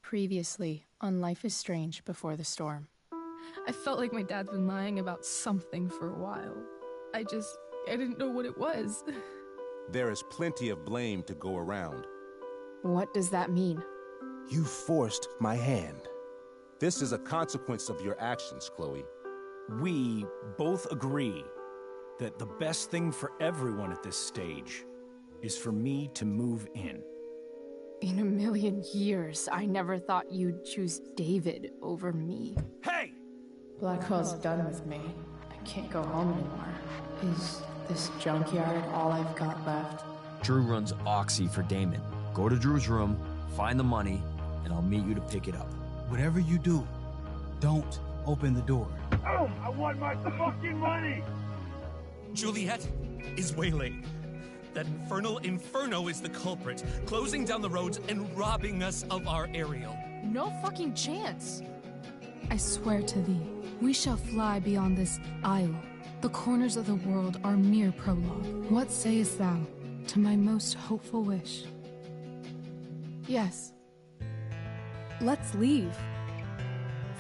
Previously on Life is Strange Before the Storm. I felt like my dad's been lying about something for a while. I didn't know what it was. There is plenty of blame to go around. What does that mean? You forced my hand. This is a consequence of your actions, Chloe. We both agree that the best thing for everyone at this stage is for me to move in. In a million years, I never thought you'd choose David over me. Hey! Blackwell's done with me. I can't go home anymore. Is this junkyard all I've got left? Drew runs Oxy for Damon. Go to Drew's room, find the money, and I'll meet you to pick it up. Whatever you do, don't open the door. Oh, I want my fucking money! Juliet is waylaid. That infernal Inferno is the culprit, closing down the roads and robbing us of our Ariel. No fucking chance. I swear to thee, we shall fly beyond this isle. The corners of the world are mere prologue. What sayest thou to my most hopeful wish? Yes. Let's leave.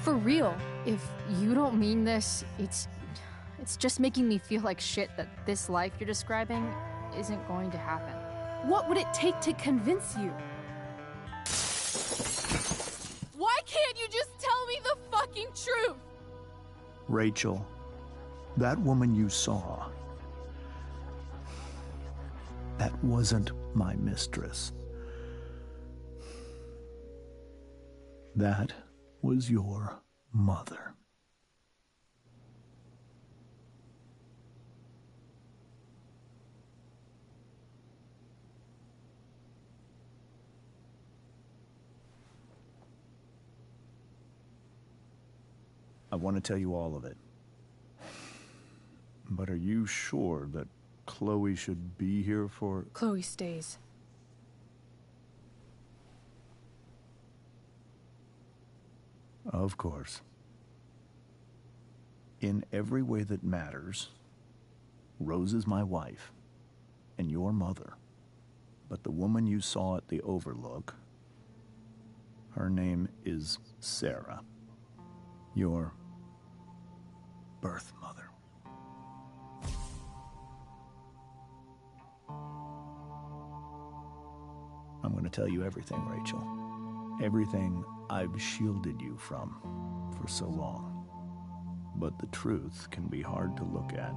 For real. If you don't mean this, it's just making me feel like shit that this life you're describing isn't going to happen. What would it take to convince you? Why can't you just tell me the fucking truth? Rachel, that woman you saw, that wasn't my mistress. That was your mother. I want to tell you all of it. But are you sure that Chloe should be here for... Chloe stays. Of course. In every way that matters, Rose is my wife and your mother. But the woman you saw at the Overlook, her name is Sarah. Your birth mother. I'm going to tell you everything, Rachel. Everything I've shielded you from for so long. But the truth can be hard to look at.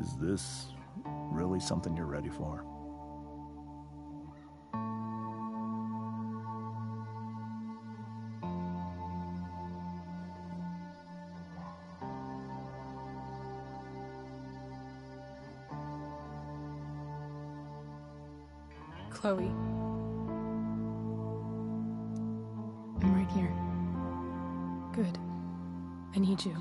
Is this really something you're ready for? Chloe. I'm right here. Good. I need you.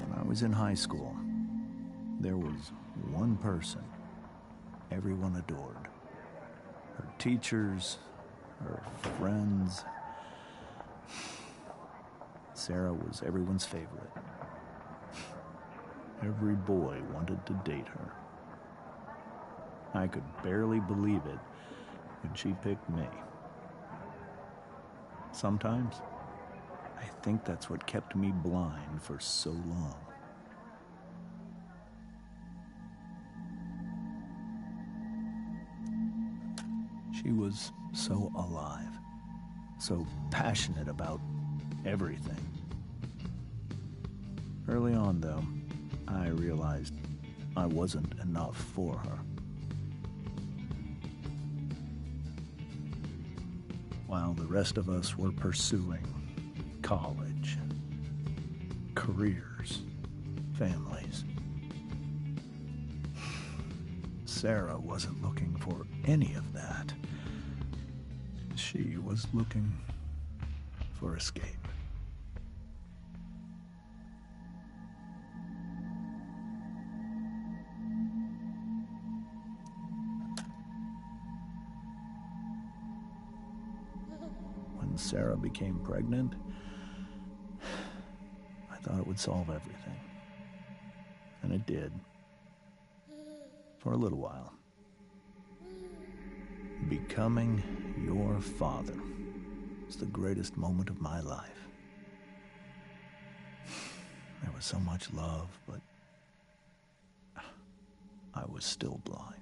When I was in high school, there was one person everyone adored. Her teachers, her friends. Sarah was everyone's favorite. Every boy wanted to date her. I could barely believe it when she picked me. Sometimes, I think that's what kept me blind for so long. She was so alive, so passionate about everything. Early on, though, I realized I wasn't enough for her. While the rest of us were pursuing college, careers, families, Sarah wasn't looking for any of that. She was looking for escape. when Sarah became pregnant, I thought it would solve everything. And it did. For a little while. Becoming your father was the greatest moment of my life. There was so much love, but I was still blind.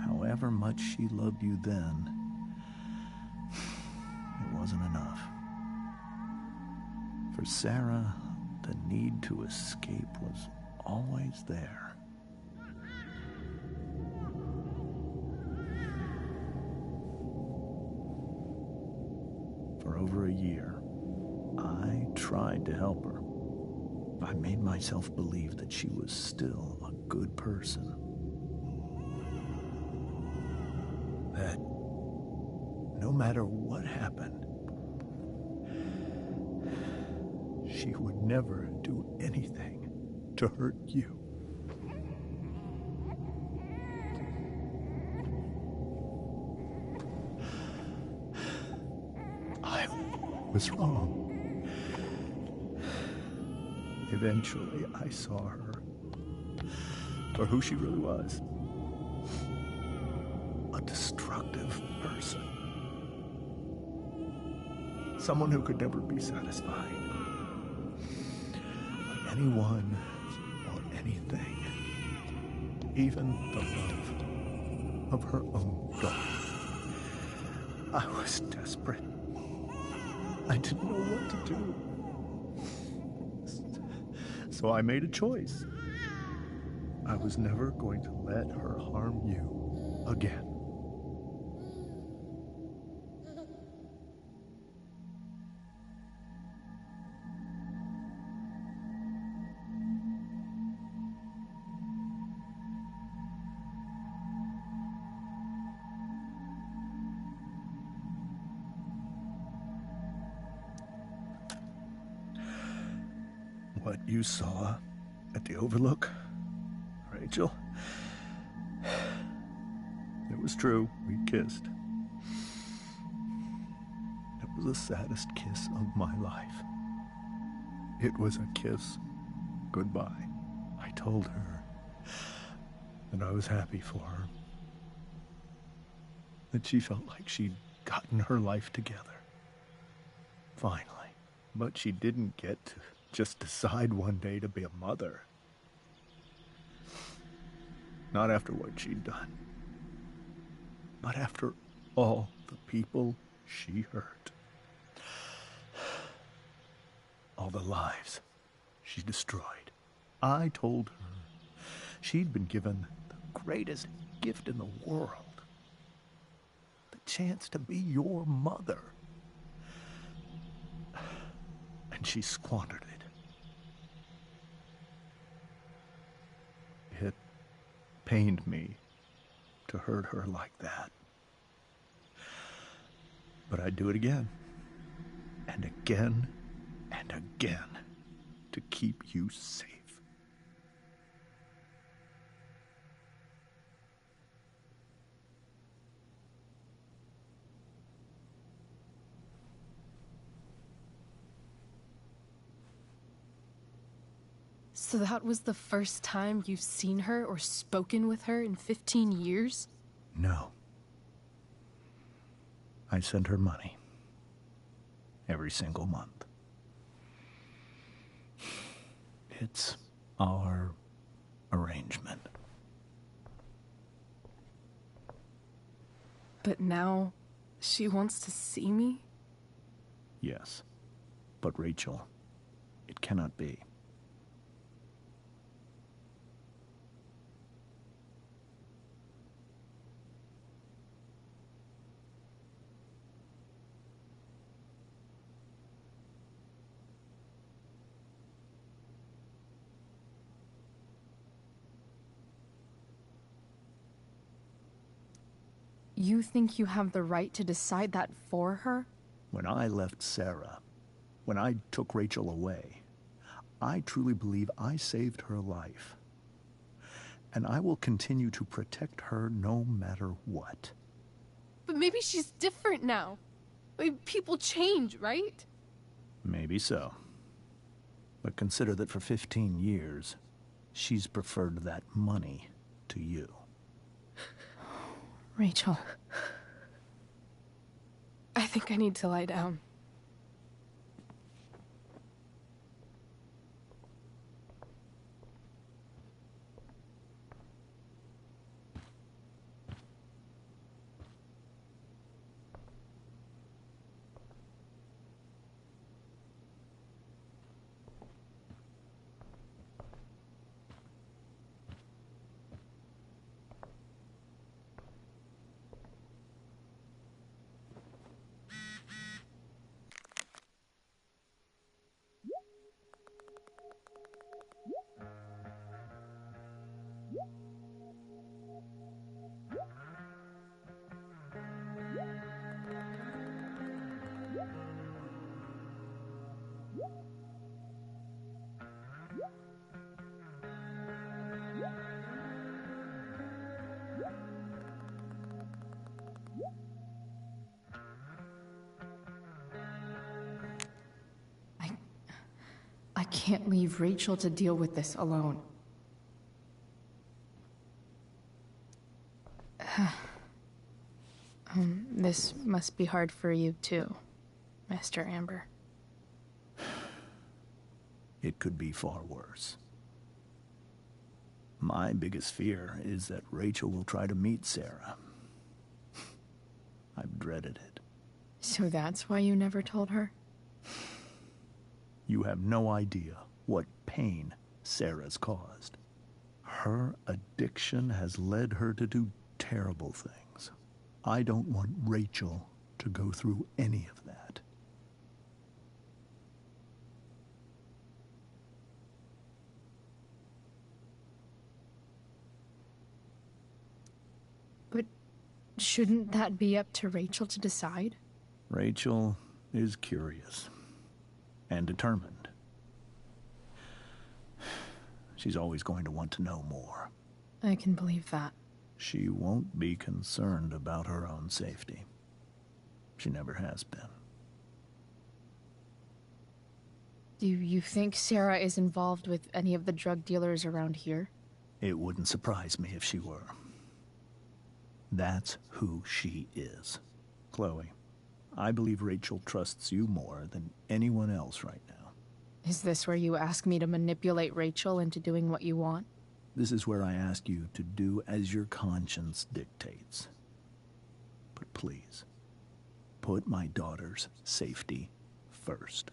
However much she loved you then, it wasn't enough. For Sarah, the need to escape was always there. For over a year, I tried to help her. I made myself believe that she was still a good person. That no matter what happened, she would never do anything to hurt you. I was wrong. Eventually, I saw her for who she really was. A destructive person. Someone who could never be satisfied by anyone or anything. Even the love of her own daughter. I was desperate. I didn't know what to do. So I made a choice. I was never going to let her harm you again. What you saw at the Overlook, Rachel, it was true. We kissed. It was the saddest kiss of my life. It was a kiss goodbye. I told her that I was happy for her. That she felt like she'd gotten her life together. Finally. But she didn't get to just decide one day to be a mother. Not after what she'd done. But after all the people she hurt. All the lives she destroyed. I told her she'd been given the greatest gift in the world. The chance to be your mother. And she squandered it. It pained me to hurt her like that. But I'd do it again, and again, and again, to keep you safe. So that was the first time you've seen her or spoken with her in 15 years? No. I sent her money. Every single month. It's our arrangement. But now, she wants to see me? Yes. But Rachel, it cannot be. You think you have the right to decide that for her? When I left Sarah, when I took Rachel away, I truly believe I saved her life. And I will continue to protect her no matter what. But maybe she's different now. People change, right? Maybe so. But consider that for 15 years, she's preferred that money to you. Rachel. I think I need to lie down. I can't leave Rachel to deal with this alone. This must be hard for you too, Master Amber. It could be far worse. My biggest fear is that Rachel will try to meet Sarah. I've dreaded it. So that's why you never told her? You have no idea what pain Sarah's caused. Her addiction has led her to do terrible things. I don't want Rachel to go through any of that. But shouldn't that be up to Rachel to decide? Rachel is curious and determined. She's always going to want to know more. I can believe that. She won't be concerned about her own safety. She never has been. Do you think Sarah is involved with any of the drug dealers around here? It wouldn't surprise me if she were. That's who she is. Chloe, I believe Rachel trusts you more than anyone else right now. Is this where you ask me to manipulate Rachel into doing what you want? This is where I ask you to do as your conscience dictates. But please, put my daughter's safety first.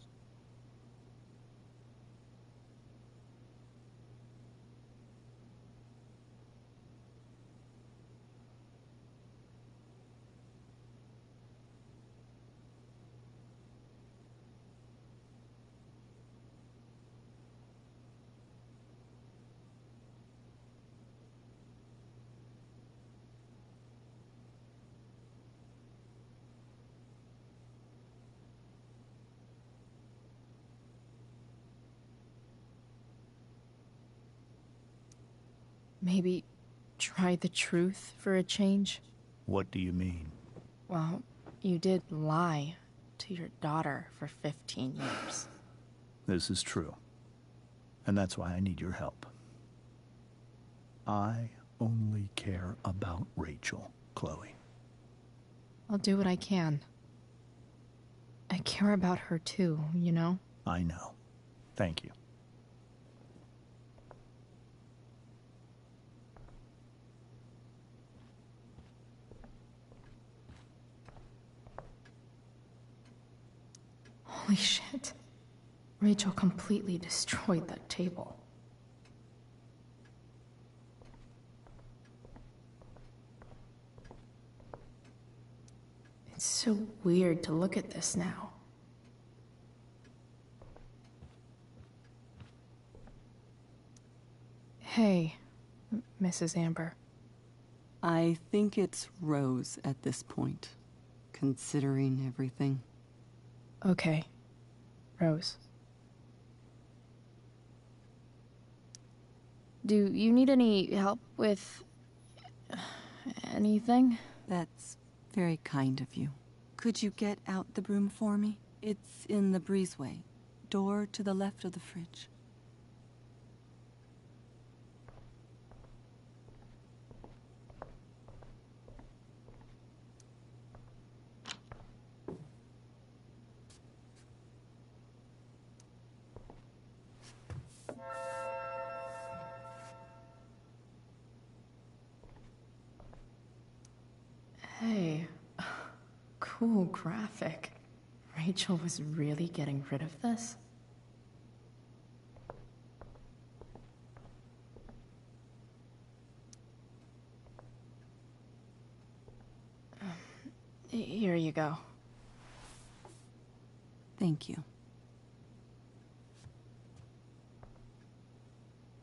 Maybe try the truth for a change? What do you mean? Well, you did lie to your daughter for 15 years. This is true. And that's why I need your help. I only care about Rachel, Chloe. I'll do what I can. I care about her too, you know? I know. Thank you. Holy shit. Rachel completely destroyed that table. It's so weird to look at this now. Hey, Mrs. Amber. I think it's Rose at this point, considering everything. Okay, Rose. Do you need any help with anything? That's very kind of you. Could you get out the broom for me? It's in the breezeway. Door to the left of the fridge. Hey, cool graphic. Rachel was really getting rid of this? Here you go. Thank you.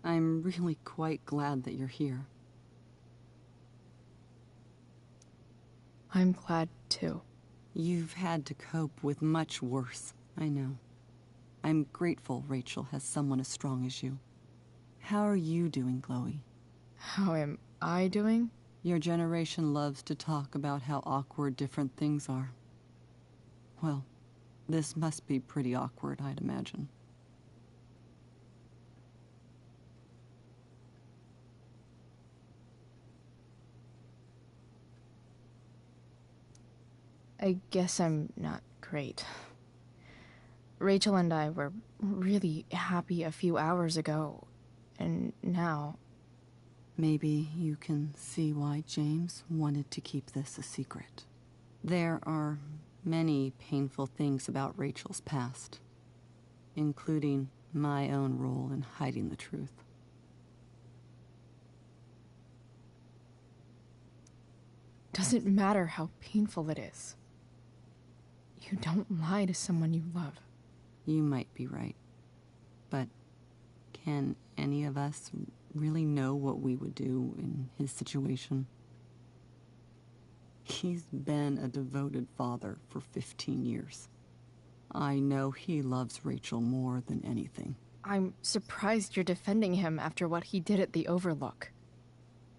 I'm really quite glad that you're here. I'm glad too. You've had to cope with much worse, I know. I'm grateful Rachel has someone as strong as you. How are you doing, Chloe? How am I doing? Your generation loves to talk about how awkward different things are. Well, this must be pretty awkward, I'd imagine. I guess I'm not great. Rachel and I were really happy a few hours ago, and now... Maybe you can see why James wanted to keep this a secret. There are many painful things about Rachel's past, including my own role in hiding the truth. Doesn't matter how painful it is. You don't lie to someone you love. You might be right, but can any of us really know what we would do in his situation? He's been a devoted father for 15 years. I know he loves Rachel more than anything. I'm surprised you're defending him after what he did at the Overlook.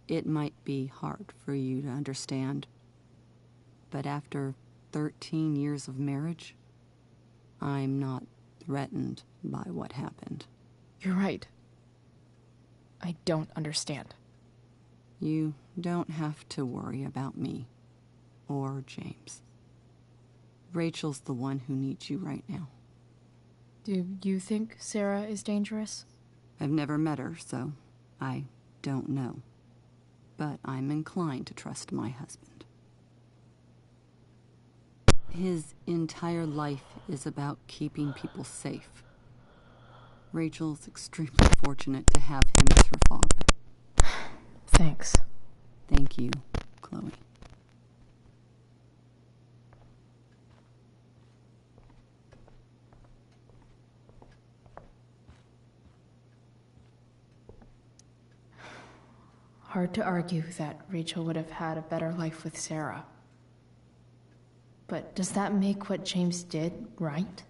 It might be hard for you to understand, but after 13 years of marriage, I'm not threatened by what happened. You're right. I don't understand. You don't have to worry about me or James. Rachel's the one who needs you right now. Do you think Sarah is dangerous? I've never met her, so I don't know. But I'm inclined to trust my husband. His entire life is about keeping people safe. Rachel's extremely fortunate to have him as her father. Thanks. Thank you, Chloe. Hard to argue that Rachel would have had a better life with Sarah. But does that make what James did right?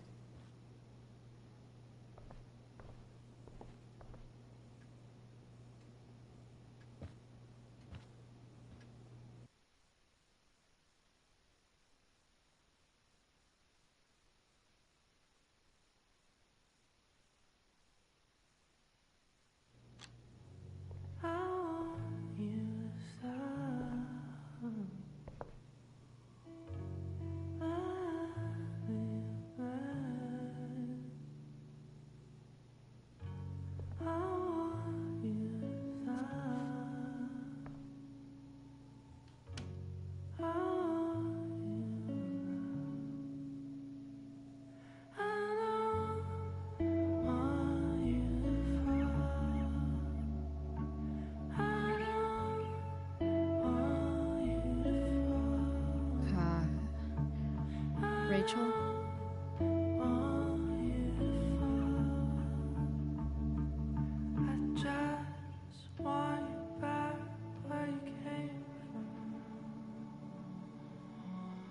Rachel?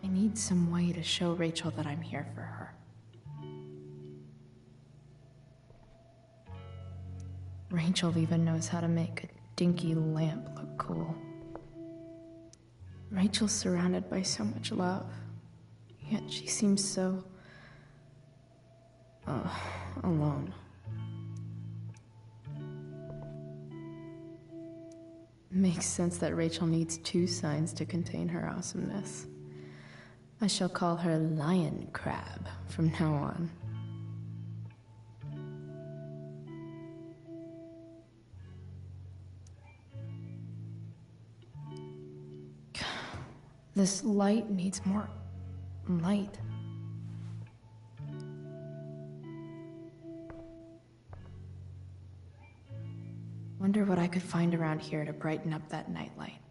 I need some way to show Rachel that I'm here for her. Rachel even knows how to make a dinky lamp look cool. Rachel's surrounded by so much love, yet she seems so... alone. Makes sense that Rachel needs 2 signs to contain her awesomeness. I shall call her Lion Crab from now on. This light needs more light. Wonder what I could find around here to brighten up that nightlight.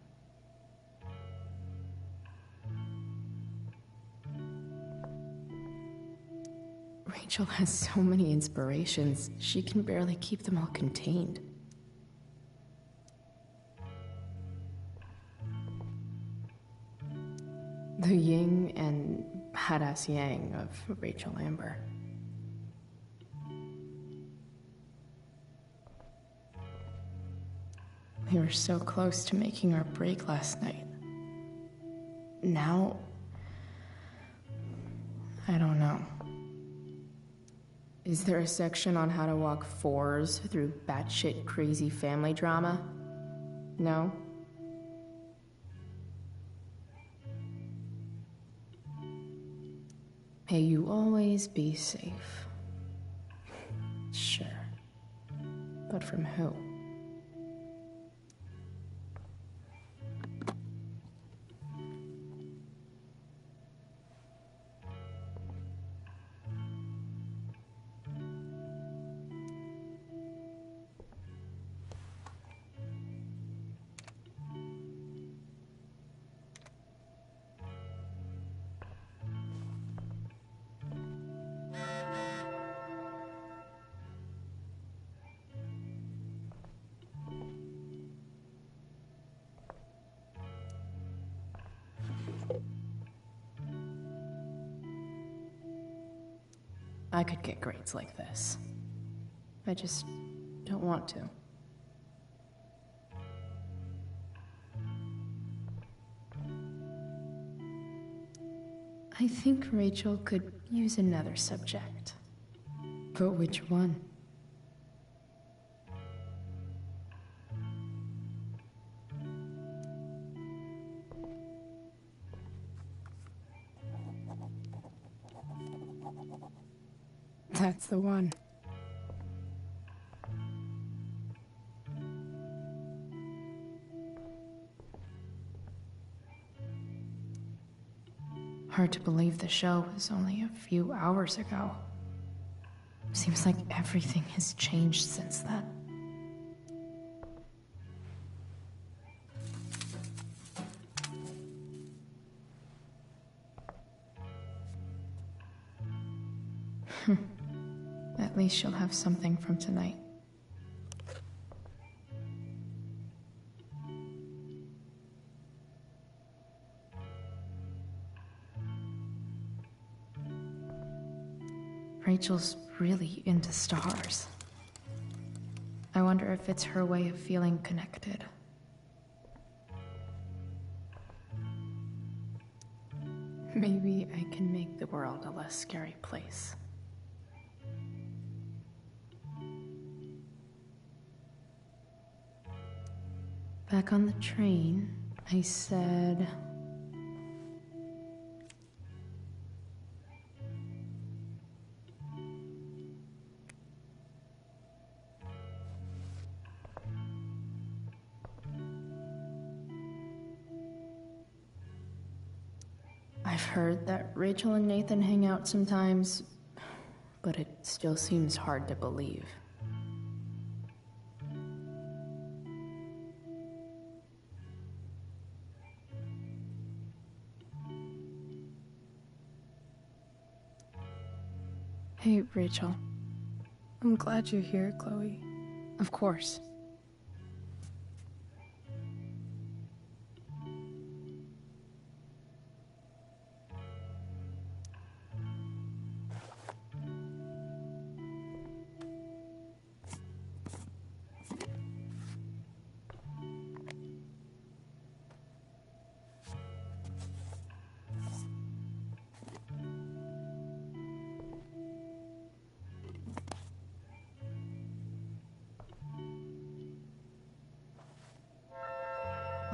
Rachel has so many inspirations, she can barely keep them all contained. The yin and badass yang of Rachel Amber. We were so close to making our break last night. Now, I don't know. Is there a section on how to walk 4s through batshit crazy family drama? No? May you always be safe. Sure. But from who? I could get grades like this. I just don't want to. I think Rachel could use another subject. But which one? That's the one. Hard to believe the show was only a few hours ago. Seems like everything has changed since then. At least she'll have something from tonight. Rachel's really into stars. I wonder if it's her way of feeling connected. Maybe I can make the world a less scary place. Back on the train, I said... I've heard that Rachel and Nathan hang out sometimes, but it still seems hard to believe. Hey, Rachel. I'm glad you're here, Chloe. Of course.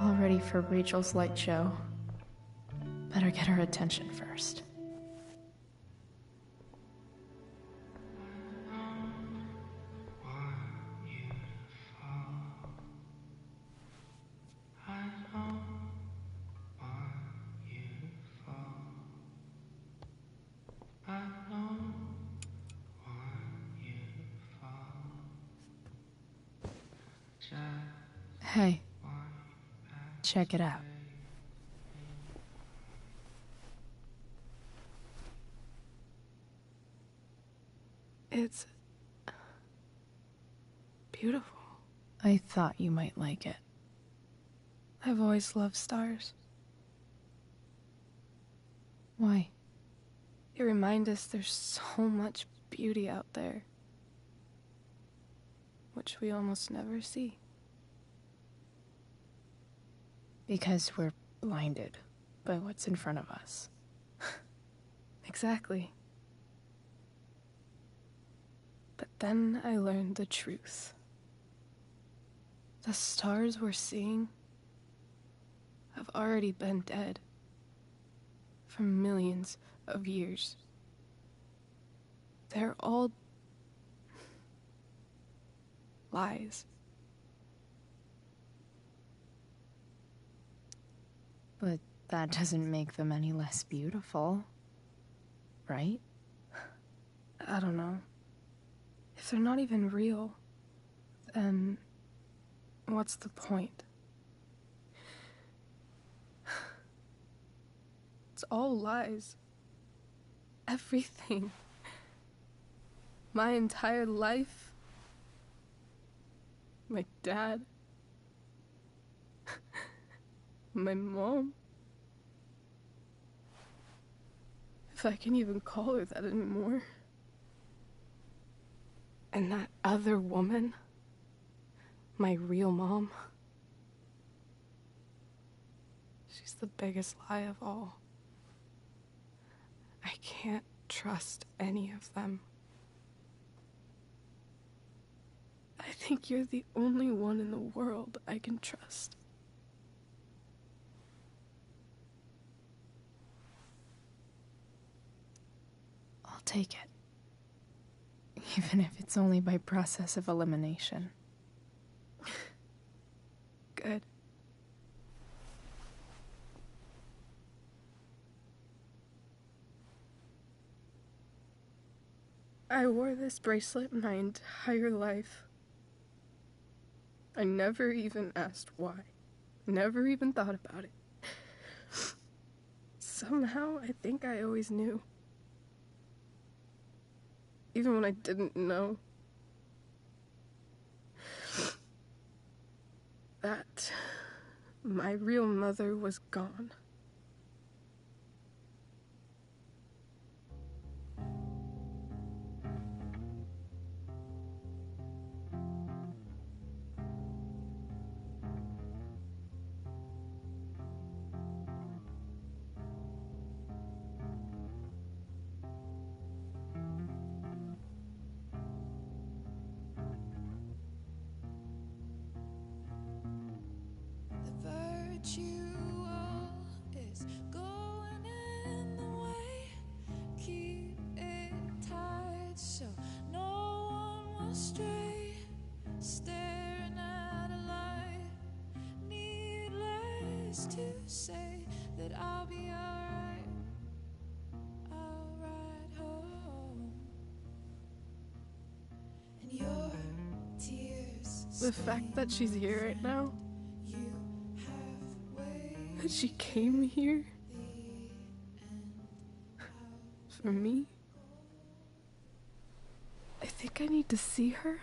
All ready for Rachel's light show. Better get her attention first. Hey, check it out. It's beautiful. I thought you might like it. I've always loved stars. Why? They remind us there's so much beauty out there, which we almost never see. Because we're blinded by what's in front of us. Exactly. But then I learned the truth. The stars we're seeing have already been dead for millions of years. They're all lies. But that doesn't make them any less beautiful, right? I don't know. If they're not even real, then what's the point? It's all lies. Everything. My entire life. My dad. My mom. If I can even call her that anymore. And that other woman, my real mom, she's the biggest lie of all. I can't trust any of them. I think you're the only one in the world I can trust. I'll take it. Even if it's only by process of elimination. Good. I wore this bracelet my entire life. I never even asked why. Never even thought about it. Somehow, I think I always knew. Even when I didn't know. That my real mother was gone. To say that I'll be alright, I'll ride home, and your tears. The fact that she's here right now, that she came here for me, I think I need to see her.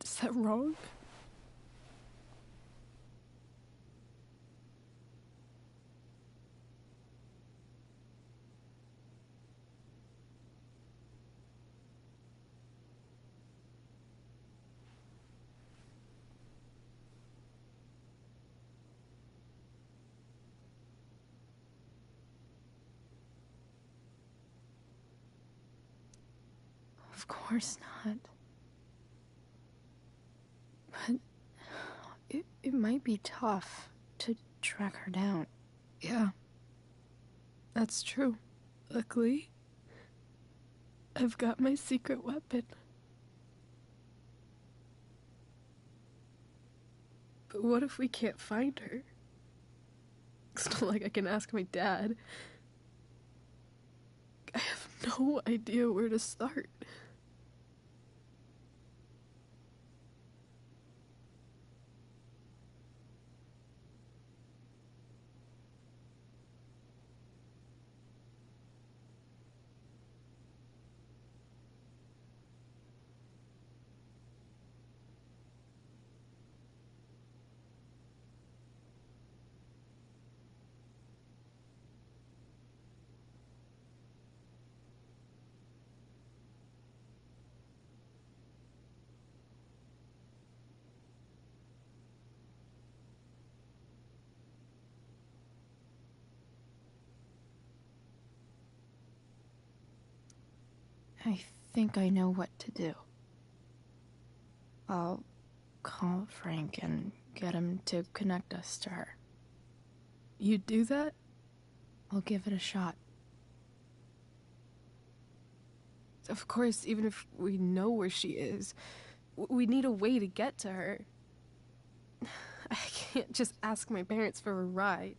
Is that wrong? Of course not. But It might be tough to track her down. Yeah, that's true. Luckily, I've got my secret weapon. But what if we can't find her? It's not like I can ask my dad. I have no idea where to start. I think I know what to do. I'll call Frank and get him to connect us to her. You'd do that? I'll give it a shot. Of course, even if we know where she is, we need a way to get to her. I can't just ask my parents for a ride.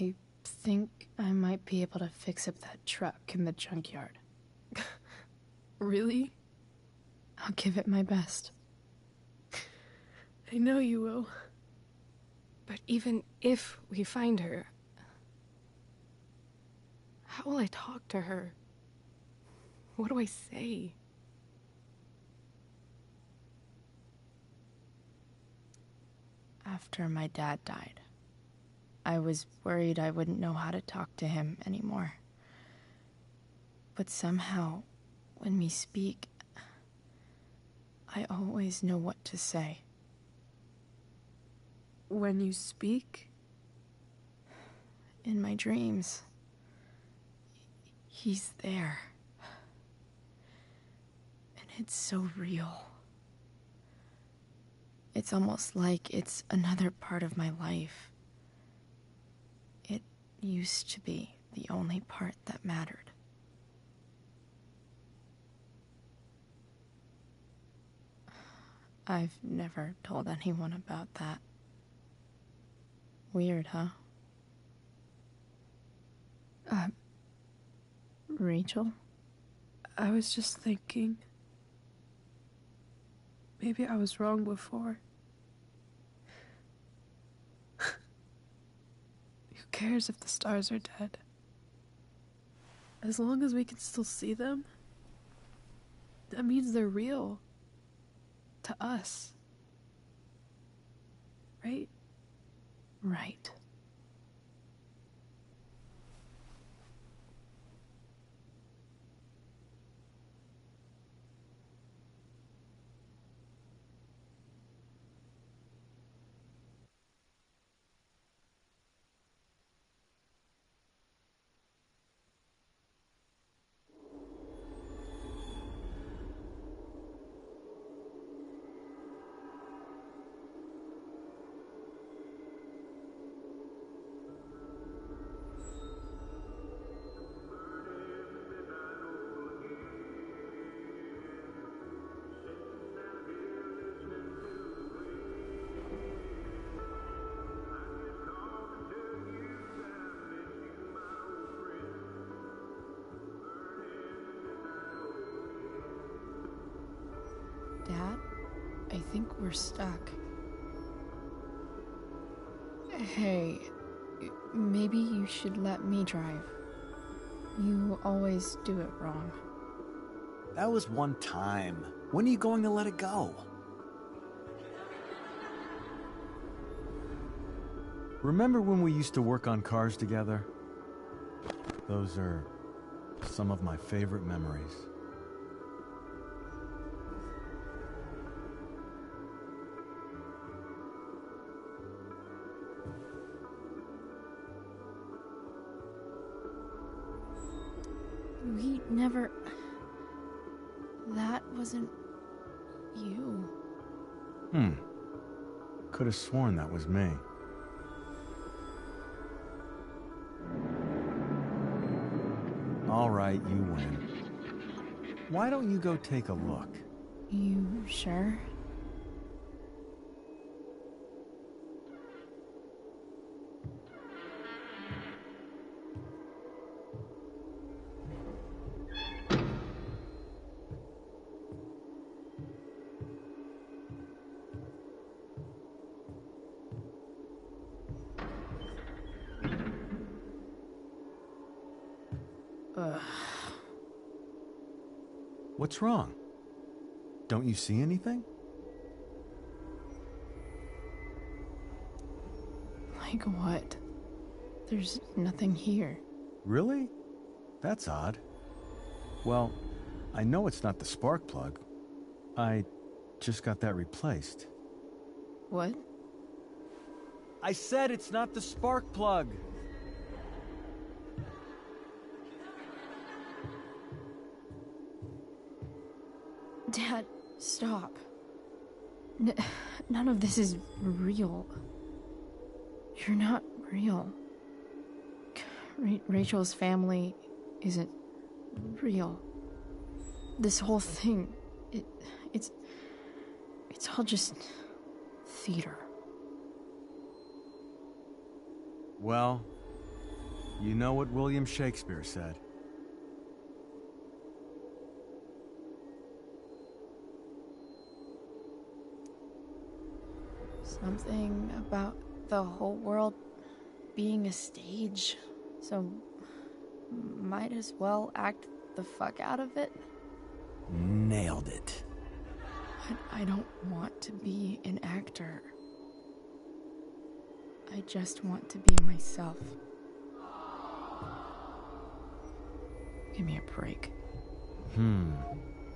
I think I might be able to fix up that truck in the junkyard. Really? I'll give it my best. I know you will. But even if we find her, how will I talk to her? What do I say? After my dad died, I was worried I wouldn't know how to talk to him anymore. But somehow, when we speak, I always know what to say. When you speak? In my dreams. He's there. And it's so real. It's almost like it's another part of my life. It used to be the only part that mattered. I've never told anyone about that. Weird, huh? Rachel? I was just thinking. Maybe I was wrong before. Who cares if the stars are dead? As long as we can still see them, that means they're real. To us. Right? Right. Dad, I think we're stuck. Hey, maybe you should let me drive. You always do it wrong. That was one time. When are you going to let it go? Remember when we used to work on cars together? Those are some of my favorite memories. We never... That wasn't... you. Could have sworn that was me. All right, you win. Why don't you go take a look? You sure? What's wrong? Don't you see anything? Like what? There's nothing here. Really? That's odd. Well, I know it's not the spark plug. I just got that replaced. What? I said it's not the spark plug! Dad, stop. None of this is real. You're not real. Rachel's family isn't real. This whole thing, it's all just theater. Well, You know what William Shakespeare said. Something about the whole world being a stage, so might as well act the fuck out of it. Nailed it. But I don't want to be an actor. I just want to be myself. Give me a break.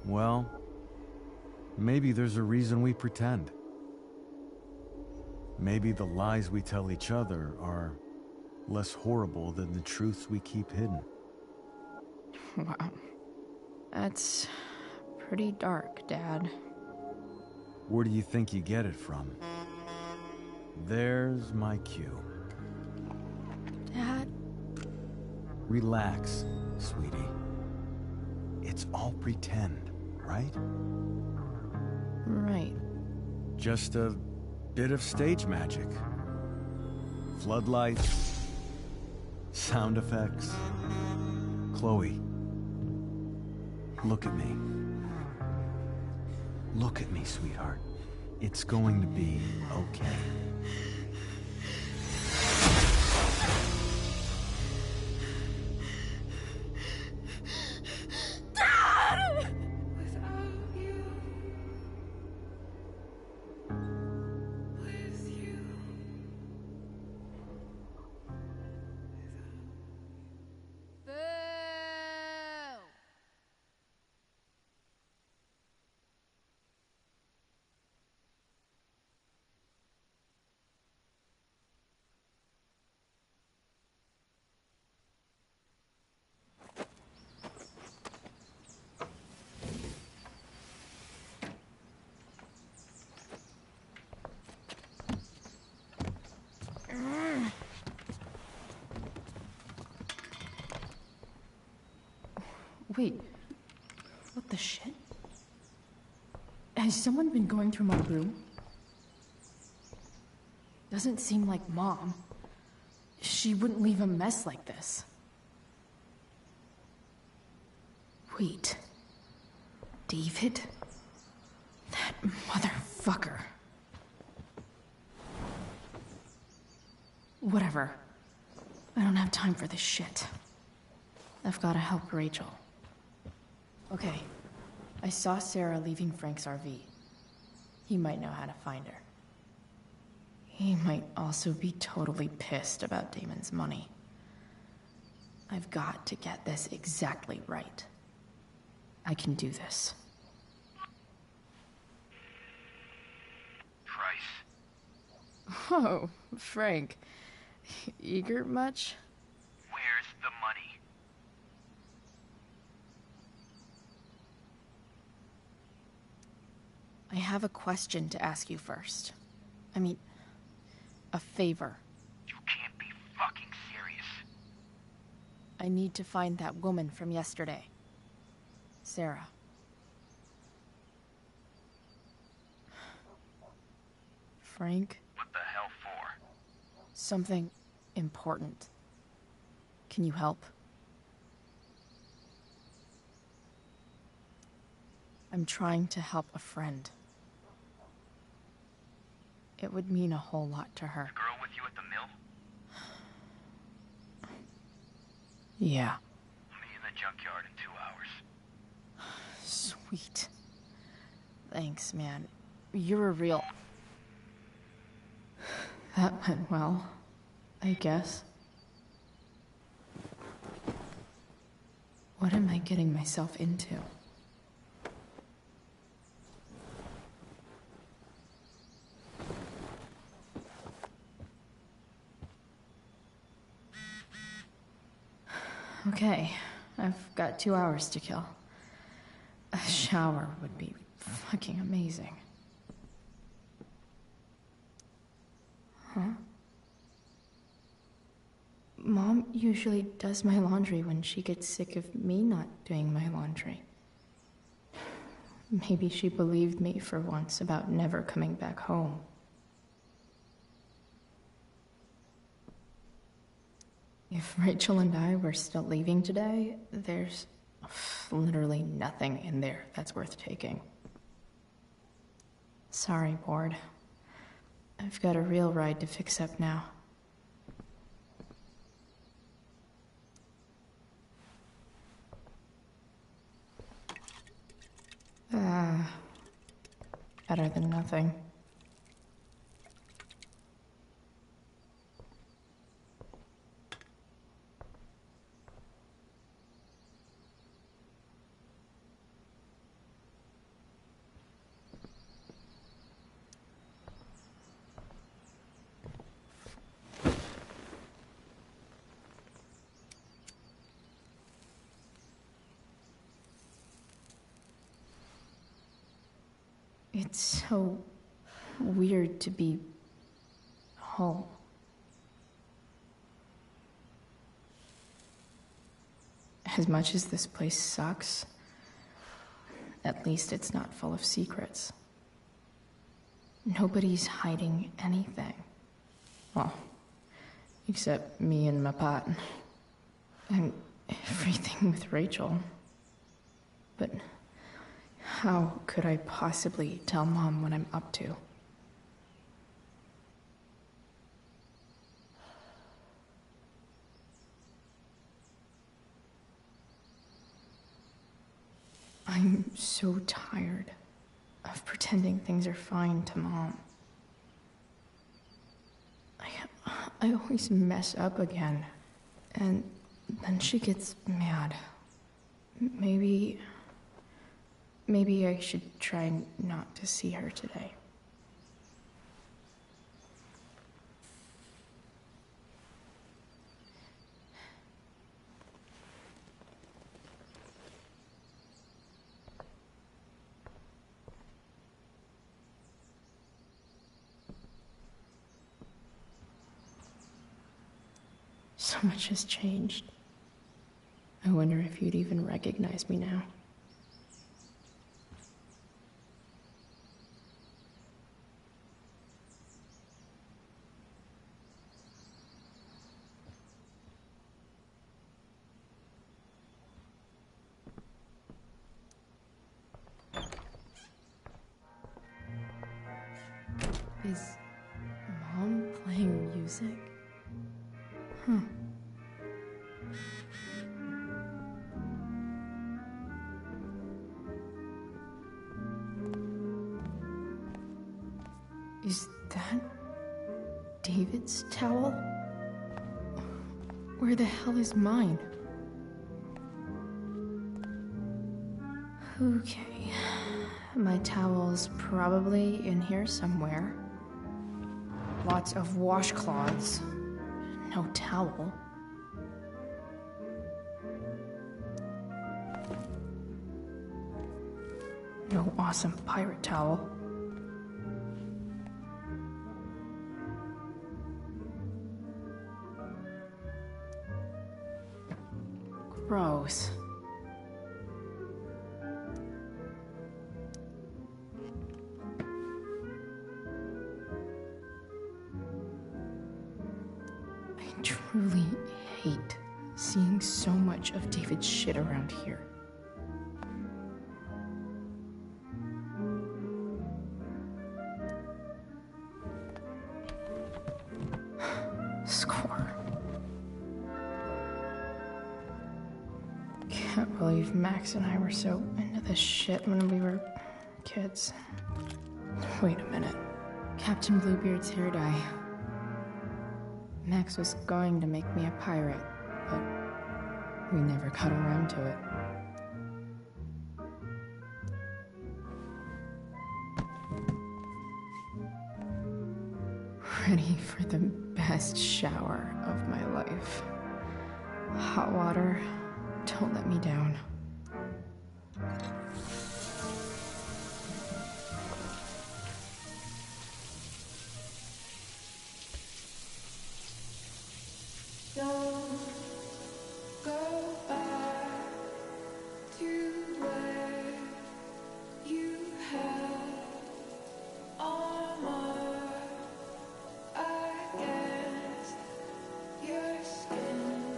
Well, maybe there's a reason we pretend. Maybe the lies we tell each other are less horrible than the truths we keep hidden. Wow. That's pretty dark, Dad. Where do you think you get it from? There's my cue. Dad? Relax, sweetie. It's all pretend, right? Right. Just a bit of stage magic. Floodlights, sound effects. Chloe, look at me. Look at me, sweetheart. It's going to be okay. Wait, what the shit? Has someone been going through my room? Doesn't seem like Mom. She wouldn't leave a mess like this. Wait. David? That motherfucker. Whatever. I don't have time for this shit. I've gotta help Rachel. Okay. I saw Sarah leaving Frank's RV. He might know how to find her. He might also be totally pissed about Damon's money. I've got to get this exactly right. I can do this. Price. Oh, Frank. Eager much? Where's the money? I have a question to ask you first. I mean, a favor. You can't be fucking serious. I need to find that woman from yesterday. Sarah. Frank? What the hell for? Something important. Can you help? I'm trying to help a friend. It would mean a whole lot to her. The girl with you at the mill? Yeah. Meet in the junkyard in 2 hours. Sweet. Thanks, man. You're a real... That went well, I guess. What am I getting myself into? Okay, I've got 2 hours to kill. A shower would be fucking amazing. Huh? Mom usually does my laundry when she gets sick of me not doing my laundry. Maybe she believed me for once about never coming back home. If Rachel and I were still leaving today, there's literally nothing in there that's worth taking. Sorry, Board. I've got a real ride to fix up now. Better than nothing. It's so weird to be home. As much as this place sucks, at least it's not full of secrets. Nobody's hiding anything. Well, except me and my pot. And everything with Rachel. But how could I possibly tell Mom what I'm up to? I'm so tired of pretending things are fine to Mom. I always mess up again, and then she gets mad. Maybe I should try not to see her today. So much has changed. I wonder if you'd even recognize me now. Is Mom playing music? Huh. Is that David's towel? Where the hell is mine? Okay. My towel's probably in here somewhere. Lots of washcloths. No towel. No awesome pirate towel. Gross. I truly hate seeing so much of David's shit around here. Score. Can't believe Max and I were so into this shit when we were kids. Wait a minute. Captain Bluebeard's hair dye. Max was going to make me a pirate, but we never got around to it. Ready for the best shower of my life. Hot water, don't let me down. Don't go back to where you had armor against your skin.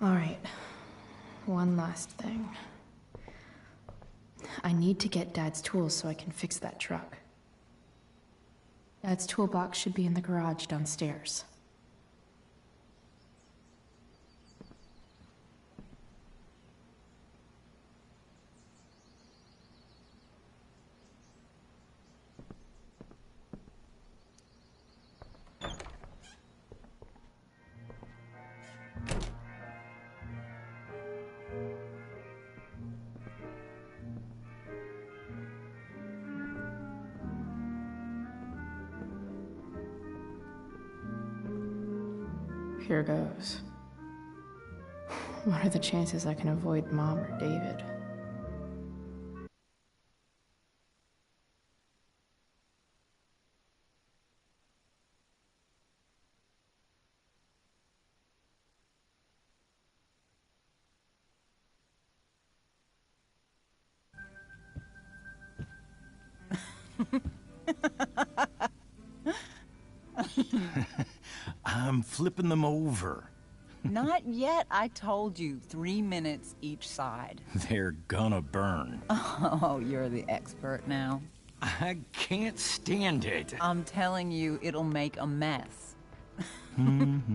Alright, one last thing. I need to get Dad's tools so I can fix that truck. Dad's toolbox should be in the garage downstairs. Here goes. What are the chances I can avoid Mom or David? I'm flipping them over. Not yet. I told you, 3 minutes each side. They're gonna burn. Oh, you're the expert now. I can't stand it. I'm telling you, it'll make a mess. You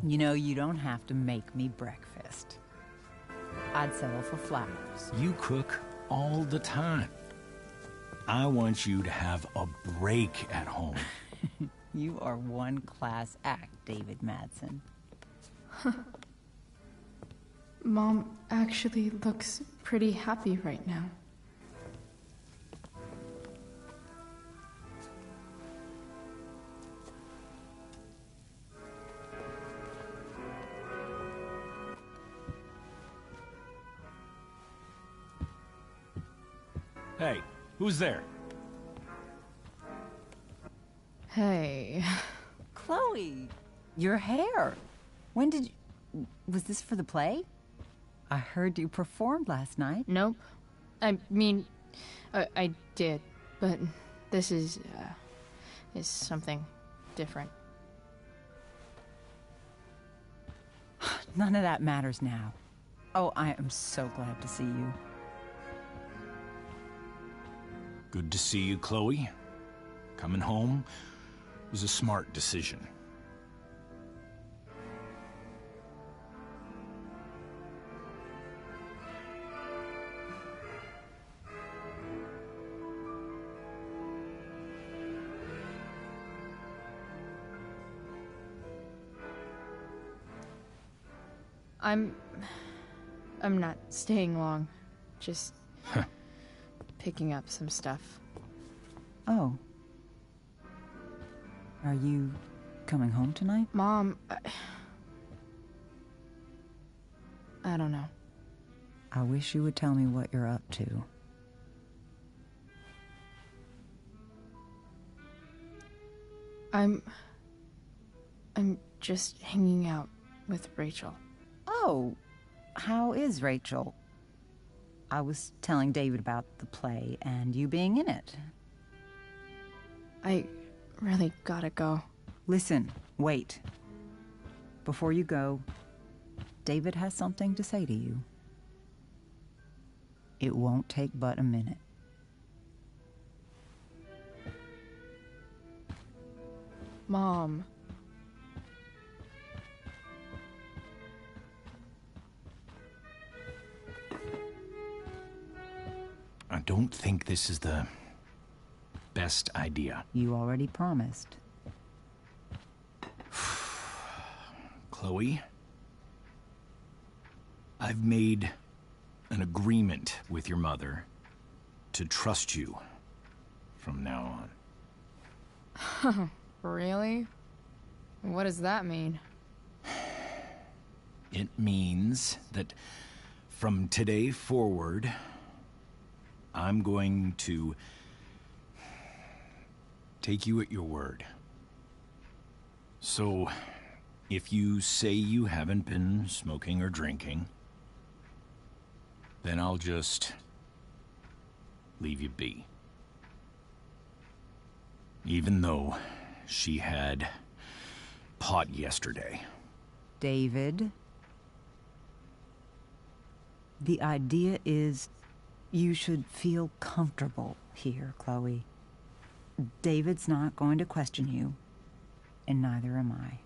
know, you don't have to make me breakfast. I'd settle for flowers. You cook all the time. I want you to have a break at home. You are one class act, David Madsen. Mom actually looks pretty happy right now. Hey, who's there? Hey. Chloe, your hair. When did you... Was this for the play? I heard you performed last night. Nope. I mean, I did, but this is something different. None of that matters now. Oh, I am so glad to see you. Good to see you, Chloe. Coming home was a smart decision. I'm not staying long. Just picking up some stuff. Oh. Are you coming home tonight? Mom, I don't know. I wish you would tell me what you're up to. I'm just hanging out with Rachel. Oh, how is Rachel? I was telling David about the play and you being in it. I really gotta go. Listen, wait. Before you go, David has something to say to you. It won't take but a minute. Mom. I don't think this is the best idea. You already promised. Chloe, I've made an agreement with your mother to trust you from now on. Really? What does that mean? It means that from today forward, I'm going to take you at your word. So, if you say you haven't been smoking or drinking, then I'll just leave you be. Even though she had pot yesterday. David, the idea is you should feel comfortable here, Chloe. David's not going to question you, and neither am I.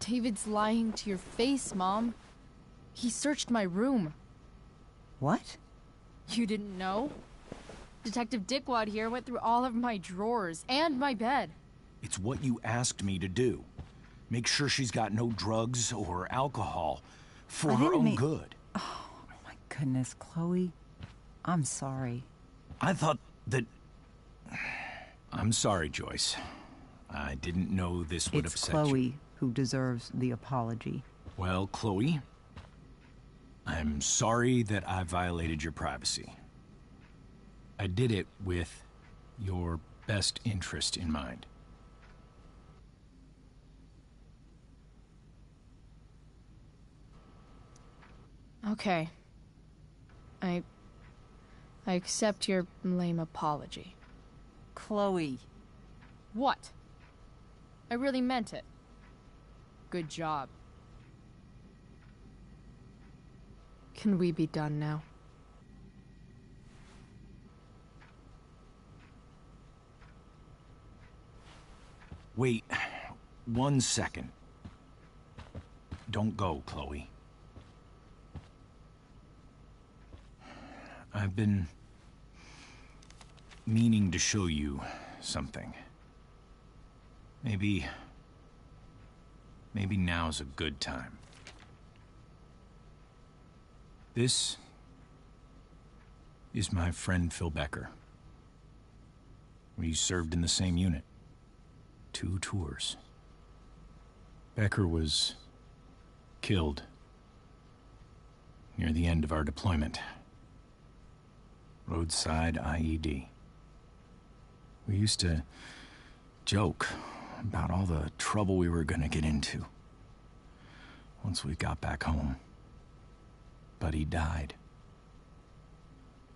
David's lying to your face, Mom. He searched my room. What? You didn't know? Detective Dickwad here went through all of my drawers and my bed. It's what you asked me to do. Make sure she's got no drugs or alcohol for her own good. Oh, my goodness, Chloe. I'm sorry. I thought that... I'm sorry, Joyce. I didn't know this would upset you. It's Chloe who deserves the apology. Well, Chloe, I'm sorry that I violated your privacy. I did it with your best interest in mind. Okay. I accept your lame apology. Chloe. What? I really meant it. Good job. Can we be done now? Wait 1 second. Don't go, Chloe. I've been meaning to show you something. Maybe now's a good time. This is my friend Phil Becker. We served in the same unit. 2 tours. Becker was killed near the end of our deployment. Roadside IED. We used to joke about all the trouble we were gonna get into once we got back home. But he died.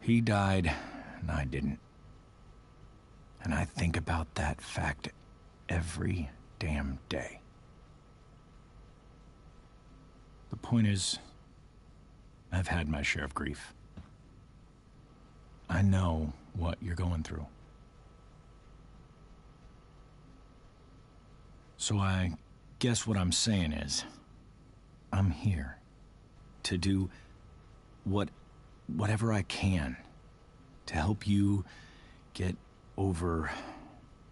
He died, and I didn't. And I think about that fact every damn day. The point is, I've had my share of grief. I know what you're going through. So I guess what I'm saying is, I'm here to do whatever I can to help you get over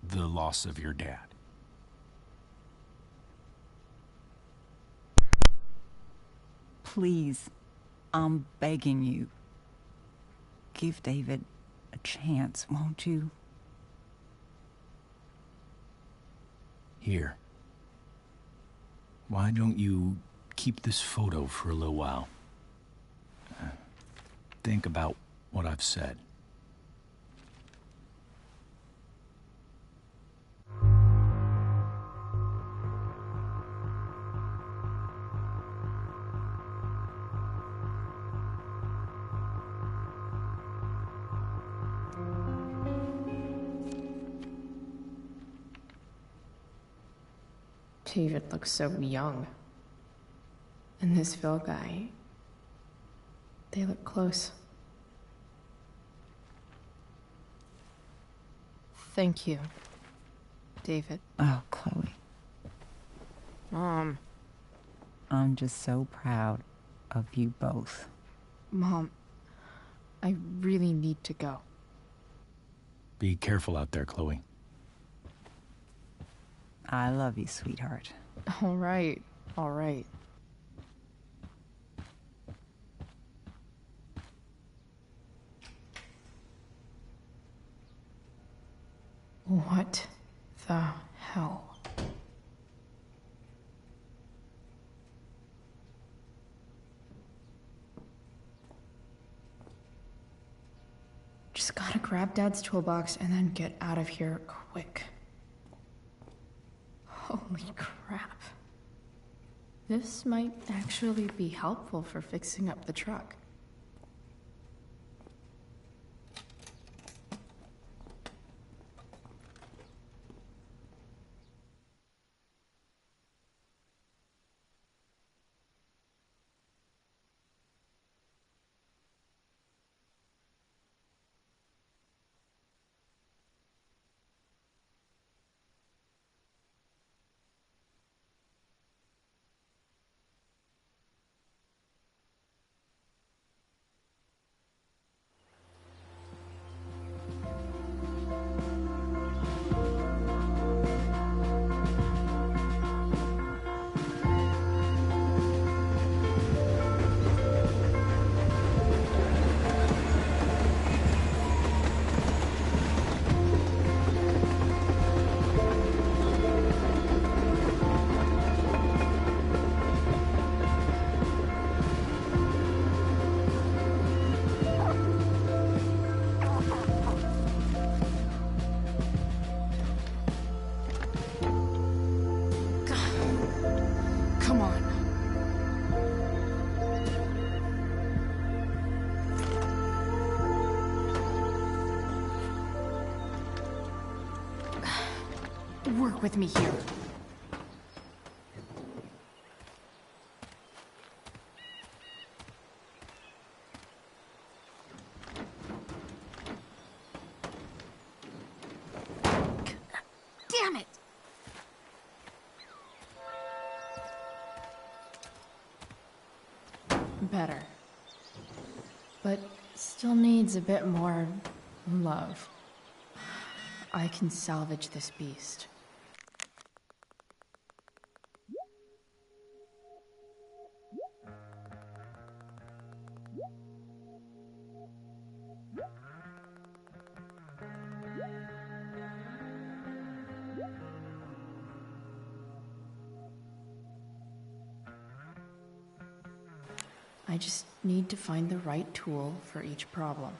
the loss of your dad. Please, I'm begging you. Give David a chance, won't you? Here. Why don't you keep this photo for a little while? Think about what I've said. David looks so young. And this Phil guy, they look close. Thank you, David. Oh, Chloe. Mom. I'm just so proud of you both. Mom, I really need to go. Be careful out there, Chloe. I love you, sweetheart. All right, all right. What the hell? Just gotta grab Dad's toolbox and then get out of here quick. Holy crap. This might actually be helpful for fixing up the truck. with me here. Damn it! Better. But still needs a bit more love. I can salvage this beast. I just need to find the right tool for each problem.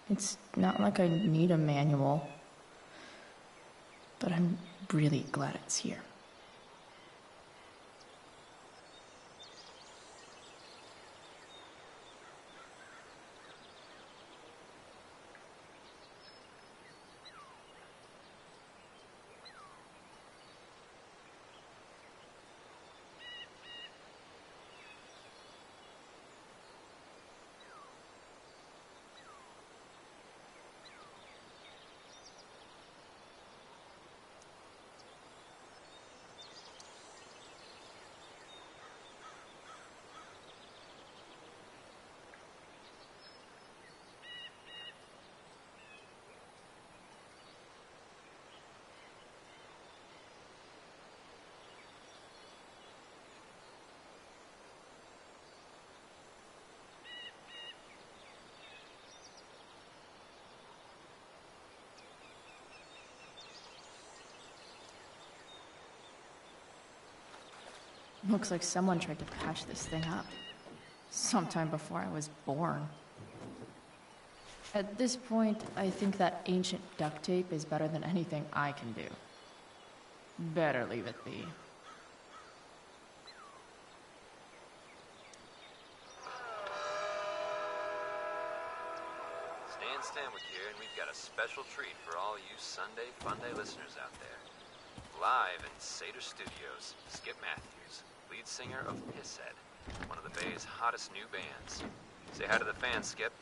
It's not like I need a manual, but I'm really glad it's here. Looks like someone tried to patch this thing up. Sometime before I was born. At this point, I think that ancient duct tape is better than anything I can do. Better leave it be. Stanwick here, and we've got a special treat for all you Sunday Funday listeners out there. Live in Seder Studios, Skip Matthews, lead singer of Pisshead, one of the Bay's hottest new bands. Say hi to the fans, Skip.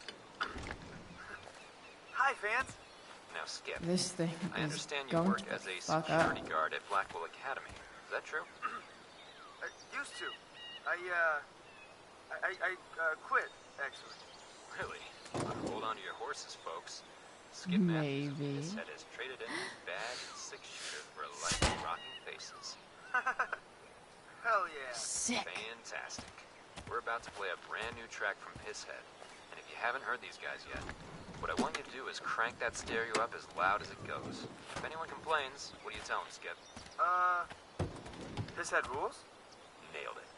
Hi, fans. Now, Skip. This thing I understand you going work to as a fuck security up. guard at Blackwell Academy. Is that true? Used to. I quit, actually. Really? Hold on to your horses, folks. Skip Maybe. Matthews of Pisshead has traded in his bag and six-shooter for a life of rocking faces. Hell yeah. Sick. Fantastic. We're about to play a brand new track from Pisshead. And if you haven't heard these guys yet, what I want you to do is crank that stereo up as loud as it goes. If anyone complains, what do you tell them, Skip? Pisshead rules? Nailed it.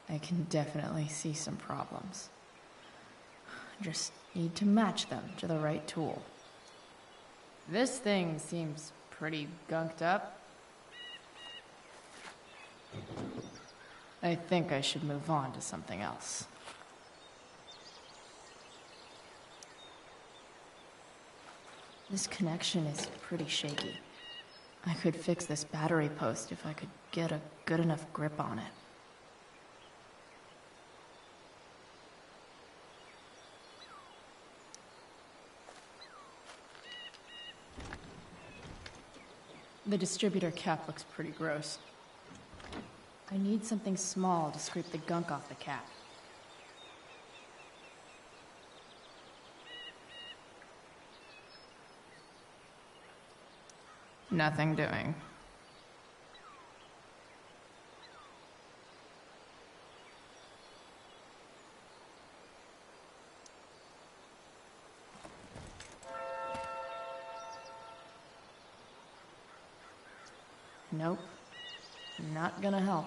I can definitely see some problems. Just need to match them to the right tool. This thing seems pretty gunked up. I think I should move on to something else. This connection is pretty shaky. I could fix this battery post if I could get a good enough grip on it. The distributor cap looks pretty gross. I need something small to scrape the gunk off the cap. Nothing doing. Nope. Not gonna help.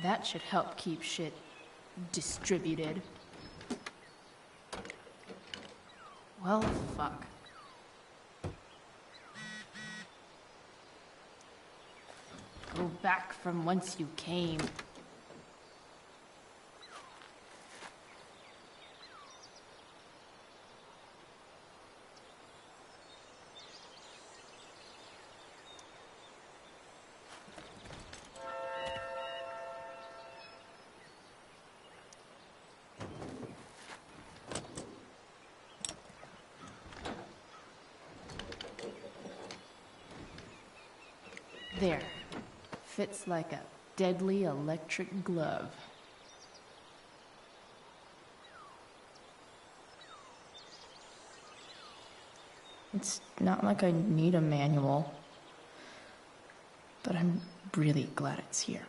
That should help keep shit distributed. Well, fuck. Go back from whence you came. There. Fits like a deadly electric glove. It's not like I need a manual, but I'm really glad it's here.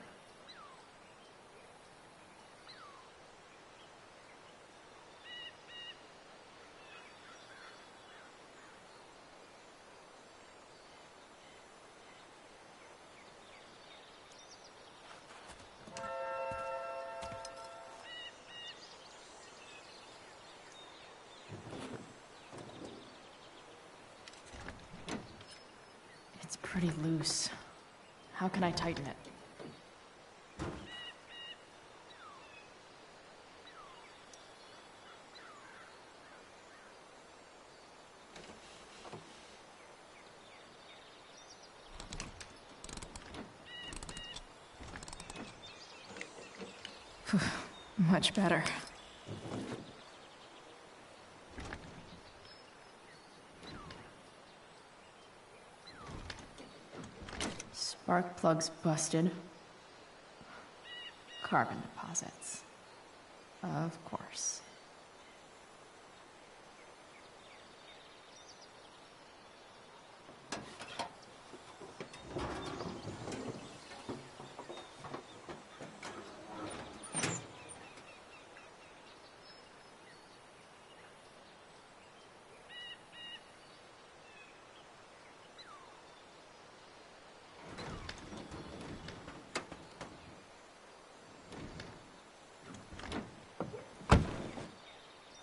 It's pretty loose. How can I tighten it? Much better. Spark plug's busted. Carbon deposits. Of course.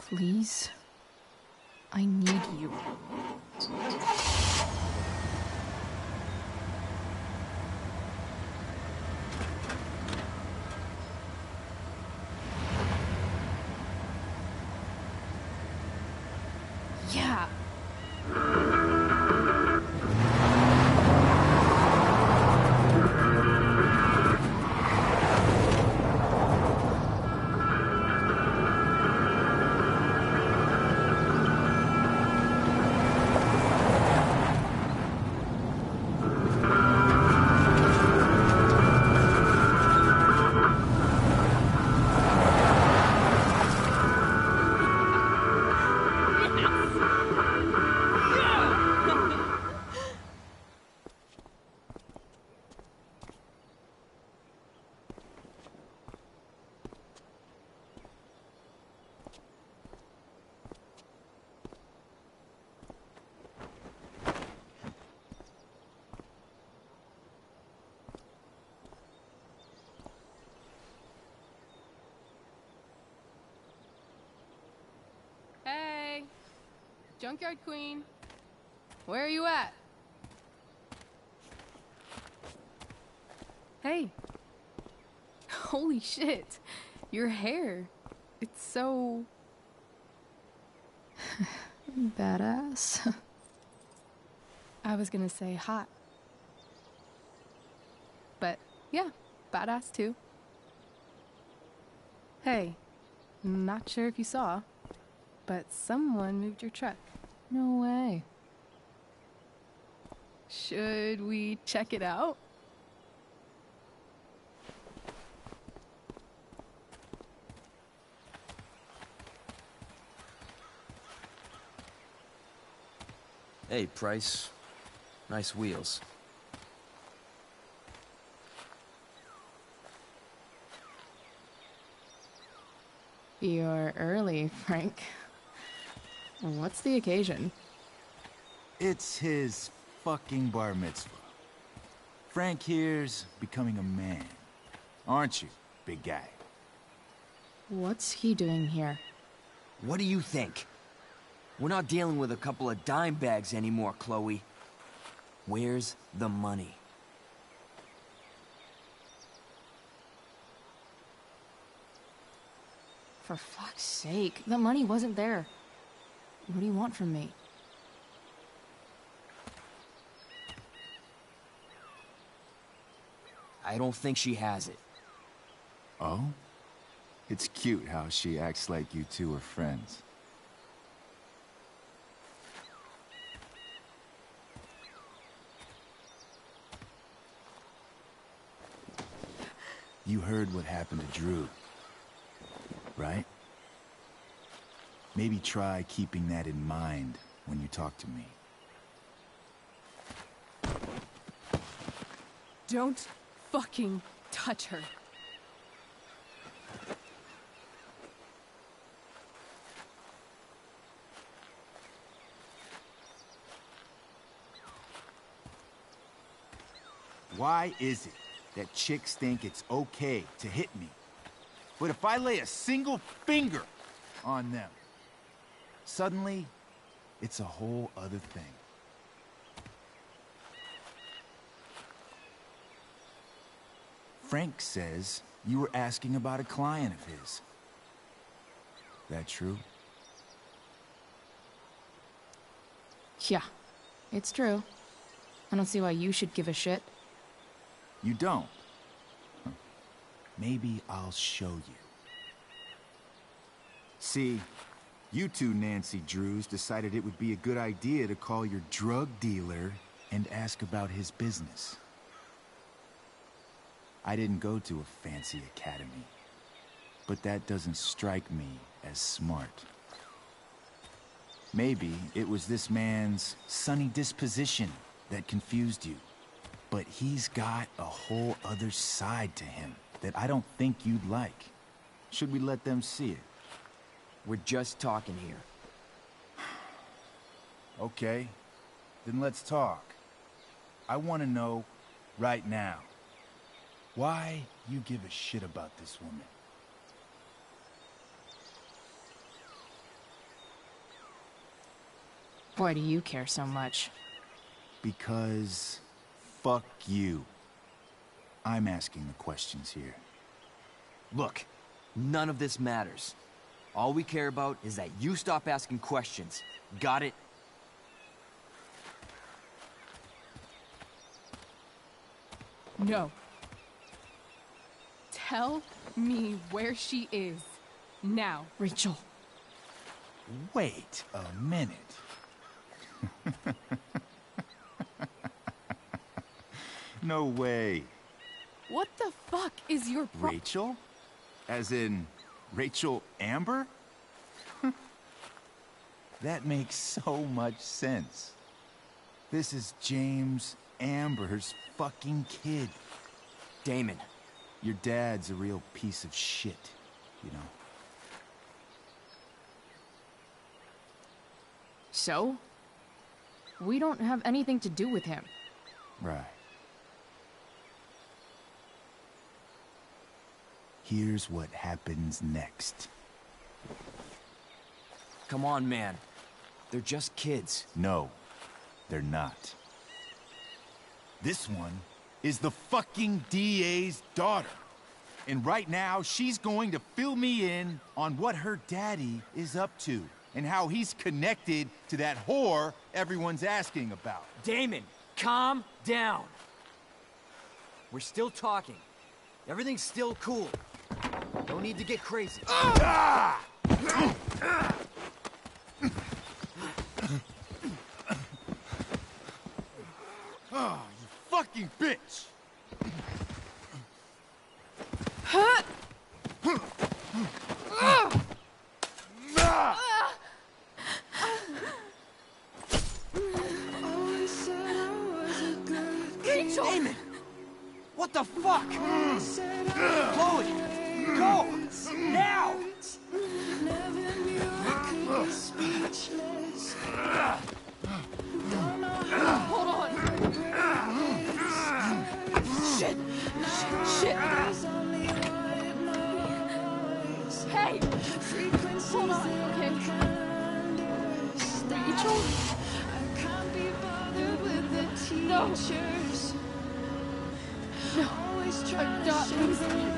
Please, I need you. Yeah. Hey, Junkyard Queen, where are you at? Hey. Holy shit, your hair. It's so... Badass. I was gonna say hot. But yeah, badass too. Hey, not sure if you saw, but someone moved your truck. No way. Should we check it out? Hey, Price. Nice wheels. You're early, Frank. What's the occasion? It's his fucking bar mitzvah. Frank here's becoming a man. aren't you, big guy? What's he doing here? What do you think? We're not dealing with a couple of dime bags anymore, Chloe. Where's the money? For fuck's sake, the money wasn't there. What do you want from me? I don't think she has it. Oh? It's cute how she acts like you two are friends. You heard what happened to Drew, right? Maybe try keeping that in mind when you talk to me. Don't fucking touch her. Why is it that chicks think it's okay to hit me? But if I lay a single finger on them, suddenly, it's a whole other thing. Frank says you were asking about a client of his. That true? Yeah, it's true. I don't see why you should give a shit. You don't? Huh. Maybe I'll show you. See, you two Nancy Drews decided it would be a good idea to call your drug dealer and ask about his business. I didn't go to a fancy academy, but that doesn't strike me as smart. Maybe it was this man's sunny disposition that confused you. But he's got a whole other side to him that I don't think you'd like. Should we let them see it? We're just talking here. Okay, then let's talk. I want to know right now why you give a shit about this woman. Why do you care so much? Because fuck you. I'm asking the questions here. Look, none of this matters. All we care about is that you stop asking questions. Got it? No. Tell me where she is. Now. Rachel. Wait a minute. No way. What the fuck is your Rachel? As in, Rachel Amber? That makes so much sense. This is James Amber's fucking kid. Damon. Your dad's a real piece of shit, you know? So? We don't have anything to do with him. Right. Here's what happens next. Come on, man. They're just kids. No, they're not. This one is the fucking DA's daughter. And right now, she's going to fill me in on what her daddy is up to and how he's connected to that whore everyone's asking about. Damon, calm down. We're still talking. Everything's still cool. No need to get crazy. Ah! Oh, you fucking bitch! Rachel! Damon! What the fuck? Chloe! Go! Now! Hold on! Shit! Shit! Wait! Hold on, okay. Rachel? No! No, I'm not losing you.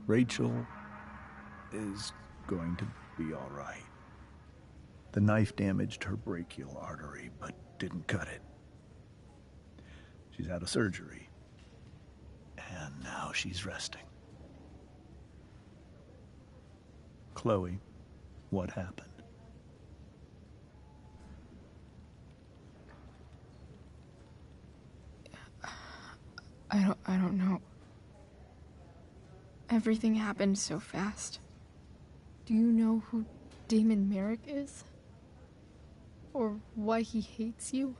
Rachel is going to be all right. The knife damaged her brachial artery, but didn't cut it. She's out of surgery, and now she's resting. Chloe, what happened? I don't know. Everything happened so fast. Do you know who Damon Merrick is? Or why he hates you?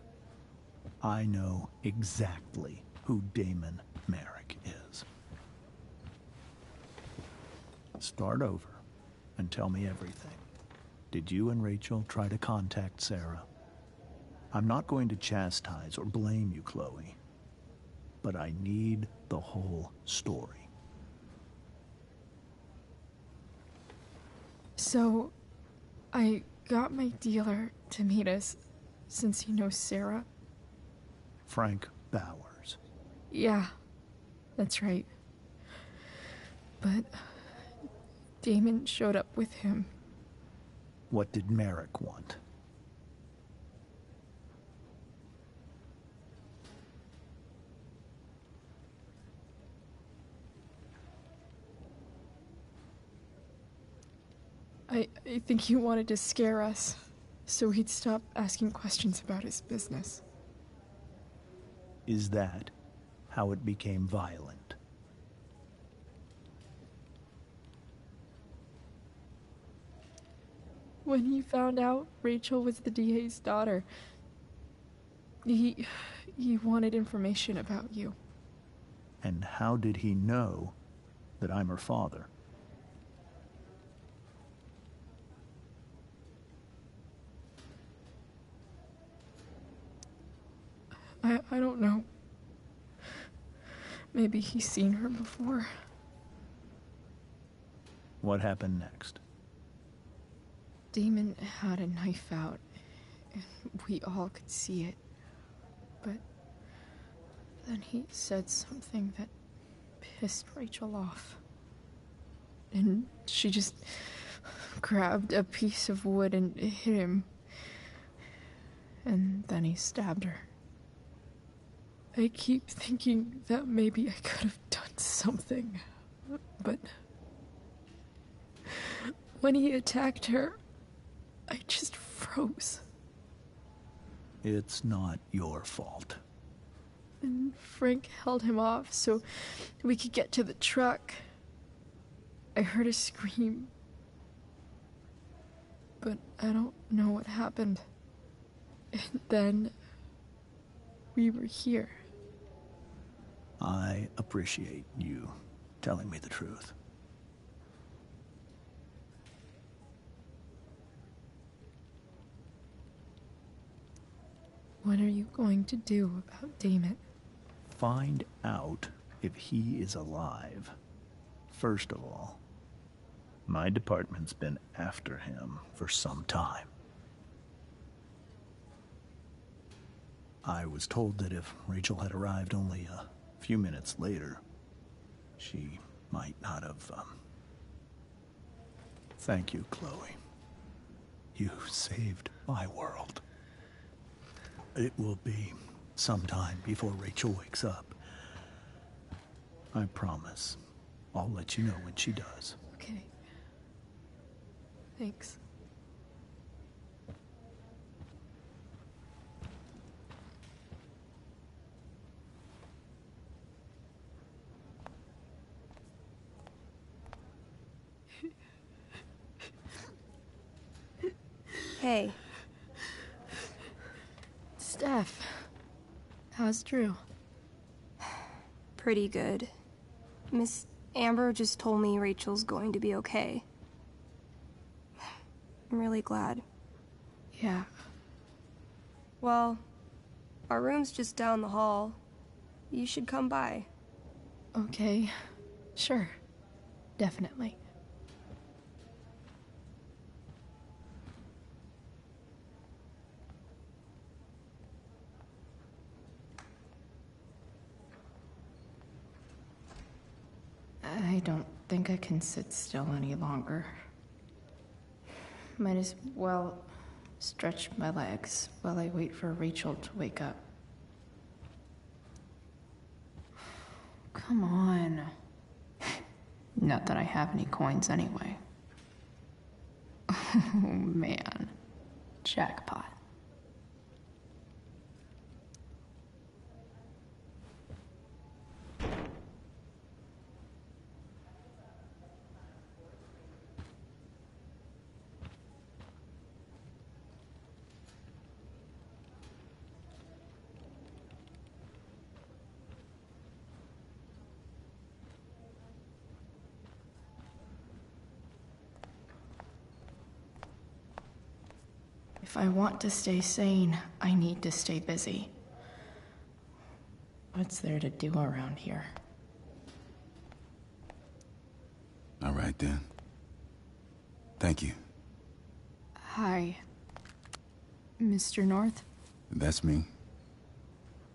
I know exactly who Damon Merrick is. Start over and tell me everything. Did you and Rachel try to contact Sarah? I'm not going to chastise or blame you, Chloe, but I need the whole story. So, I got my dealer to meet us, since he knows Sarah. Frank Bowers. Yeah, that's right. But Damon showed up with him. What did Merrick want? I think he wanted to scare us, so he'd stop asking questions about his business. Is that how it became violent? When he found out Rachel was the DA's daughter, he wanted information about you. And how did he know that I'm her father? I don't know. Maybe he's seen her before. What happened next? Damon had a knife out, and we all could see it. But then he said something that pissed Rachel off. And she just grabbed a piece of wood and hit him. And then he stabbed her. I keep thinking that maybe I could have done something, but when he attacked her, I just froze. It's not your fault. And Frank held him off so we could get to the truck. I heard a scream, but I don't know what happened. And then we were here. I appreciate you telling me the truth. What are you going to do about Damon? Find out if he is alive. First of all, my department's been after him for some time. I was told that if Rachel had arrived only a few minutes later, she might not have, Thank you, Chloe. You saved my world. It will be some time before Rachel wakes up. I promise. I'll let you know when she does. Okay. Thanks. Hey. Steph. How's Drew? Pretty good. Miss Amber just told me Rachel's going to be okay. I'm really glad. Yeah. Well, our room's just down the hall. You should come by. Okay. Sure. Definitely. I don't think I can sit still any longer. Might as well stretch my legs while I wait for Rachel to wake up. Come on. Not that I have any coins anyway. Oh man. Jackpot. If I want to stay sane, I need to stay busy. What's there to do around here? All right, then. Thank you. Hi, Mr. North. That's me.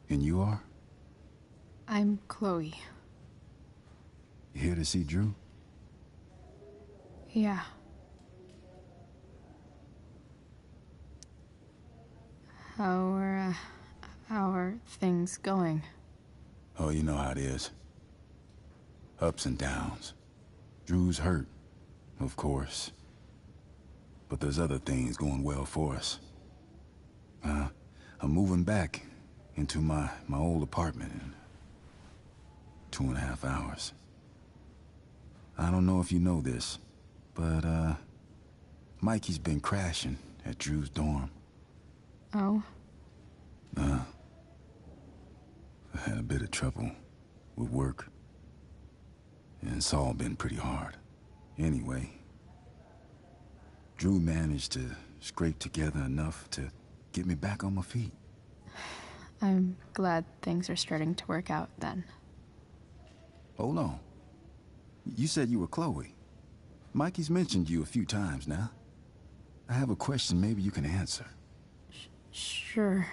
And you are? I'm Chloe. You here to see Drew? Yeah. How are things going? Oh, you know how it is. Ups and downs. Drew's hurt, of course. But there's other things going well for us. I'm moving back into my old apartment in 2.5 hours. I don't know if you know this, but, Mikey's been crashing at Drew's dorm. Oh? I had a bit of trouble with work. And it's all been pretty hard. Anyway, Drew managed to scrape together enough to get me back on my feet. I'm glad things are starting to work out then. Hold on. You said you were Chloe. Mikey's mentioned you a few times now. I have a question maybe you can answer. Sure.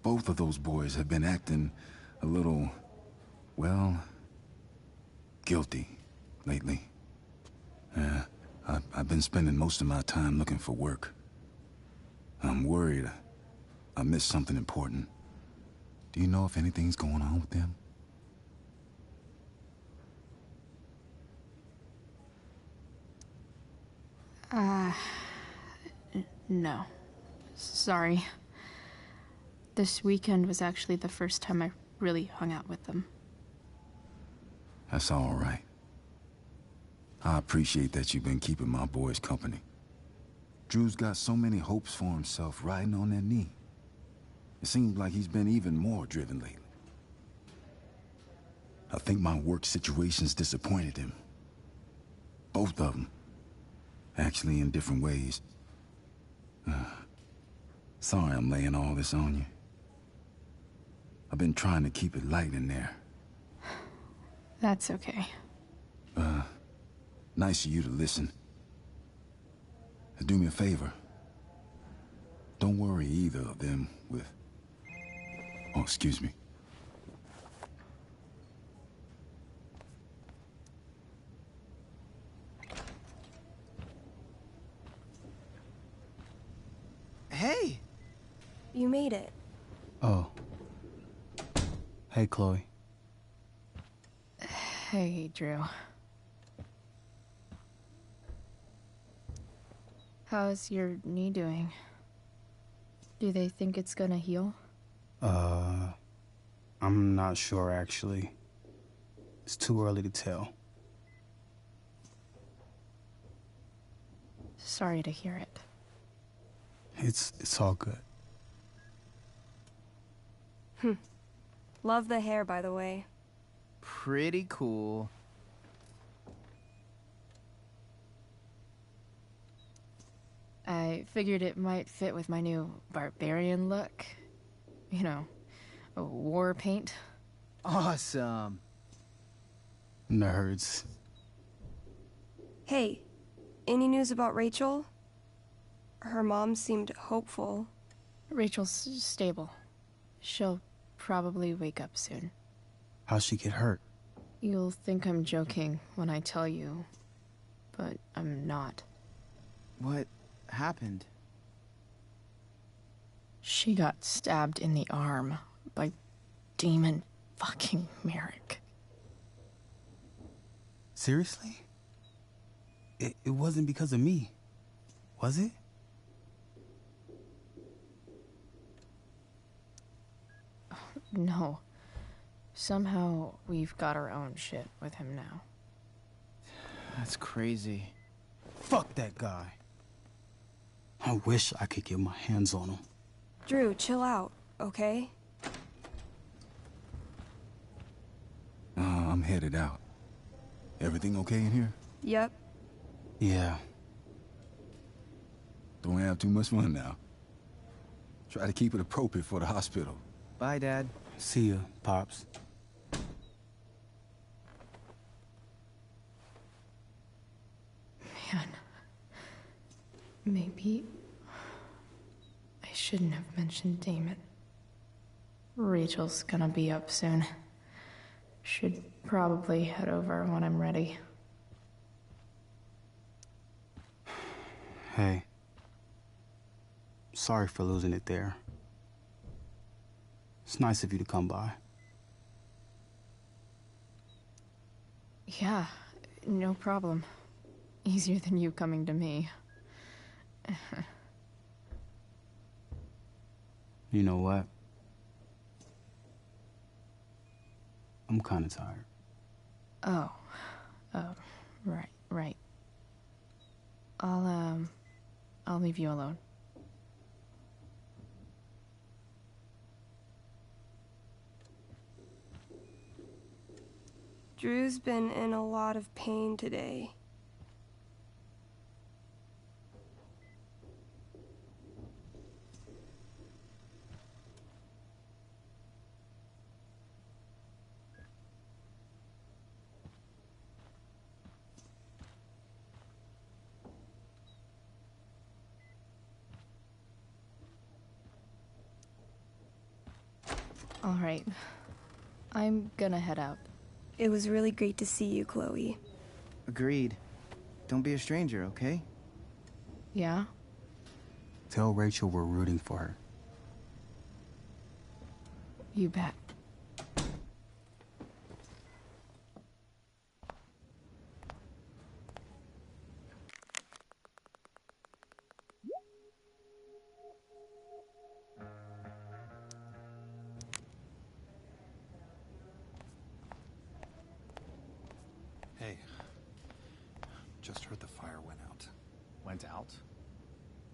Both of those boys have been acting a little, well, guilty lately. I've been spending most of my time looking for work. I'm worried I missed something important. Do you know if anything's going on with them? No. Sorry. This weekend was actually the first time I really hung out with them. That's all right. I appreciate that you've been keeping my boys company. Drew's got so many hopes for himself riding on that knee. It seems like he's been even more driven lately. I think my work situation's disappointed him. Both of them. Actually, in different ways. Sorry I'm laying all this on you. I've been trying to keep it light in there. That's okay. Nice of you to listen. Do me a favor. Don't worry either of them with... Oh, excuse me. Hey! You made it. Oh. Hey, Chloe. Hey, Drew. How's your knee doing? Do they think it's gonna heal? I'm not sure, actually. It's too early to tell. Sorry to hear it. It's all good. Love the hair, by the way. Pretty cool. I figured it might fit with my new barbarian look. You know, war paint. Awesome. Nerds. Hey, any news about Rachel? Her mom seemed hopeful. Rachel's stable. She'll probably wake up soon. How'd she get hurt? You'll think I'm joking when I tell you, but I'm not. What happened? She got stabbed in the arm by Demon fucking Merrick. Seriously? It wasn't because of me, was it? No. Somehow we've got our own shit with him now. That's crazy. Fuck that guy. I wish I could get my hands on him. Drew, chill out, okay? I'm headed out. Everything okay in here? Yep. Yeah. Don't have too much fun now. Try to keep it appropriate for the hospital. Bye, Dad. See ya, Pops. Man. Maybe I shouldn't have mentioned Damon. Rachel's gonna be up soon. Should probably head over when I'm ready. Hey. Sorry for losing it there. It's nice of you to come by. Yeah, no problem. Easier than you coming to me. You know what? I'm kinda tired. Oh, right. I'll leave you alone. Drew's been in a lot of pain today. All right. I'm gonna head out. It was really great to see you, Chloe. Agreed. Don't be a stranger, okay? Yeah? Tell Rachel we're rooting for her. You bet. just heard the fire went out. Went out?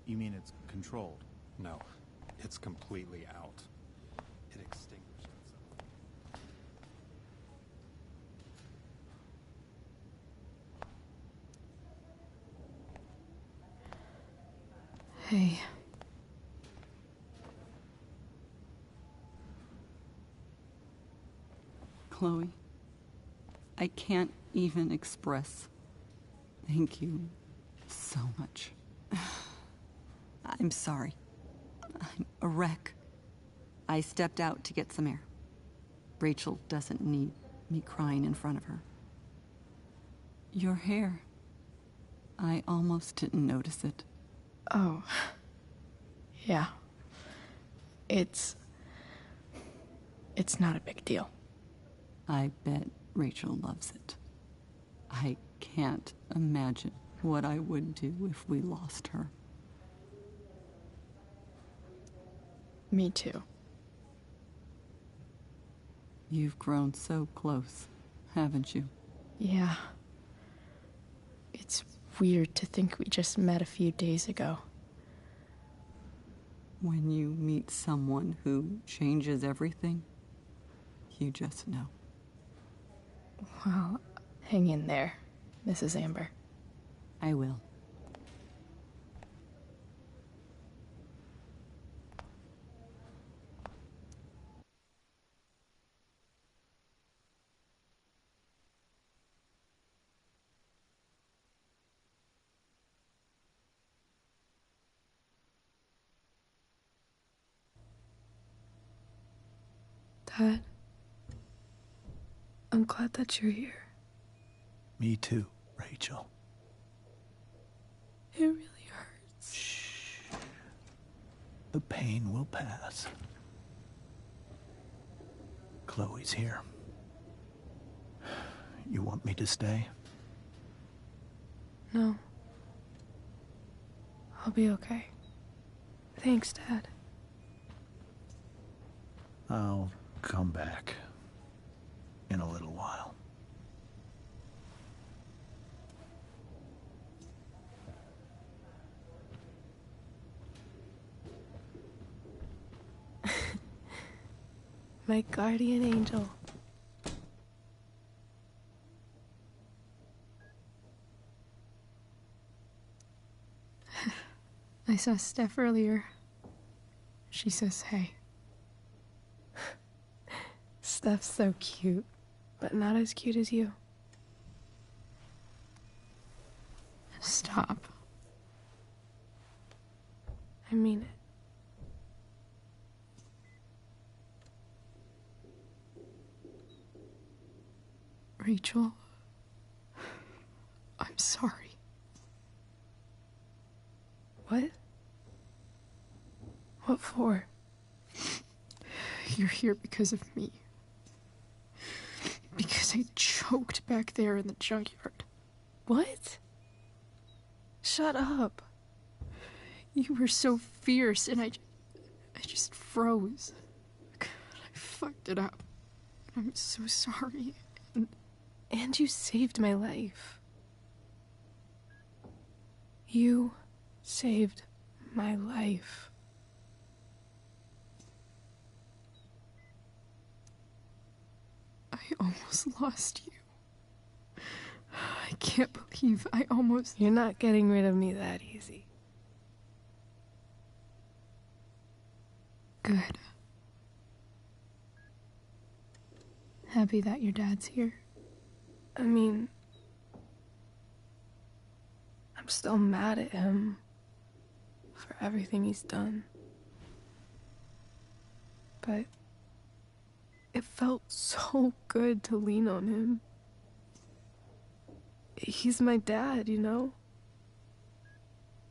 You mean it's controlled? No, it's completely out. It extinguished itself. Hey. Chloe, I can't even express thank you so much. I'm sorry. I'm a wreck. I stepped out to get some air. Rachel doesn't need me crying in front of her. Your hair. I almost didn't notice it. Oh. Yeah. It's not a big deal. I bet Rachel loves it. I can't imagine what I would do if we lost her. Me too. You've grown so close, haven't you? Yeah. It's weird to think we just met a few days ago. When you meet someone who changes everything, you just know. Well, hang in there, Mrs. Amber. I will. Dad, I'm glad that you're here. Me too, Rachel. It really hurts. Shh. The pain will pass. Chloe's here. You want me to stay? No. I'll be okay. Thanks, Dad. I'll come back in a little while. My guardian angel. I saw Steph earlier. She says hey. Steph's so cute, but not as cute as you. Stop. I mean it. Rachel, I'm sorry. What? What for? You're here because of me. Because I choked back there in the junkyard. What? Shut up. You were so fierce and I just froze. God, I fucked it up. I'm so sorry. And you saved my life. You saved my life. I almost lost you. I can't believe I almost... You're not getting rid of me that easy. Good. Happy that your dad's here. I mean, I'm still mad at him for everything he's done. But it felt so good to lean on him. He's my dad, you know?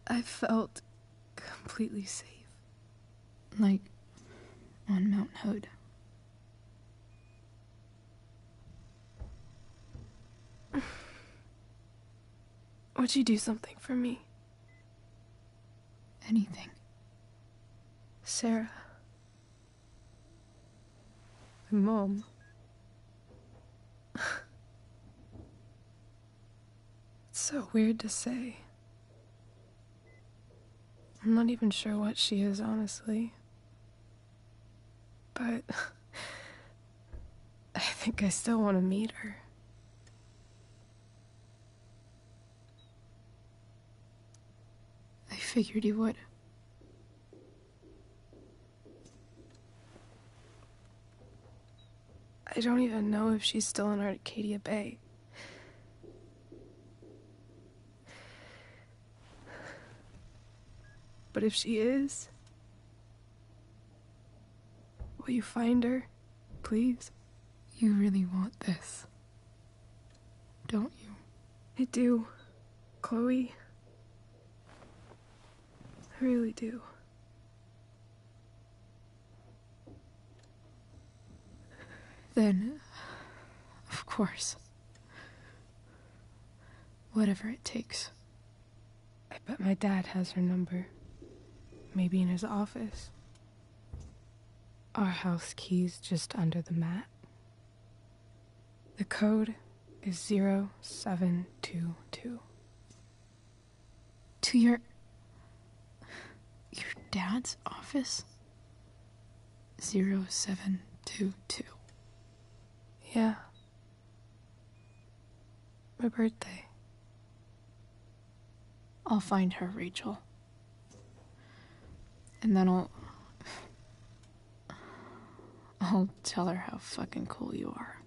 I felt completely safe. Like on Mount Hood. Would you do something for me? Anything. Sarah. My mom. It's so weird to say. I'm not even sure what she is, honestly. But I think I still want to meet her. I figured you would. I don't even know if she's still in Arcadia Bay. But if she is, will you find her, please? You really want this, don't you? I do, Chloe. I really do. Then, of course. Whatever it takes. I bet my dad has her number. Maybe in his office. Our house key's just under the mat. The code is 0722. To your dad's office? 0722. Yeah. My birthday. I'll find her, Rachel. And then I'll tell her how fucking cool you are.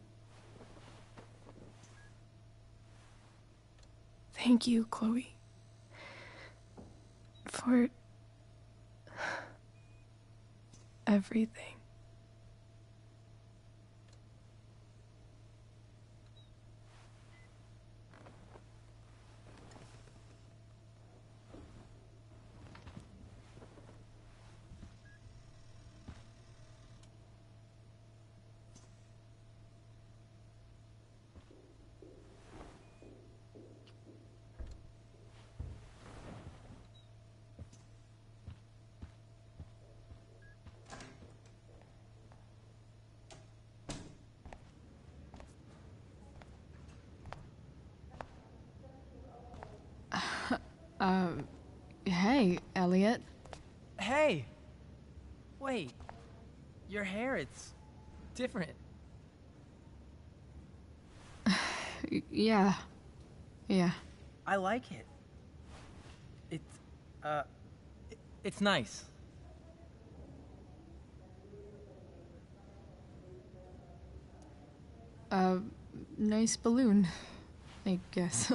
Thank you, Chloe. For everything. Hey, Elliot. Hey! Wait. Your hair, it's different. Yeah. I like it. It's nice. Nice balloon, I guess.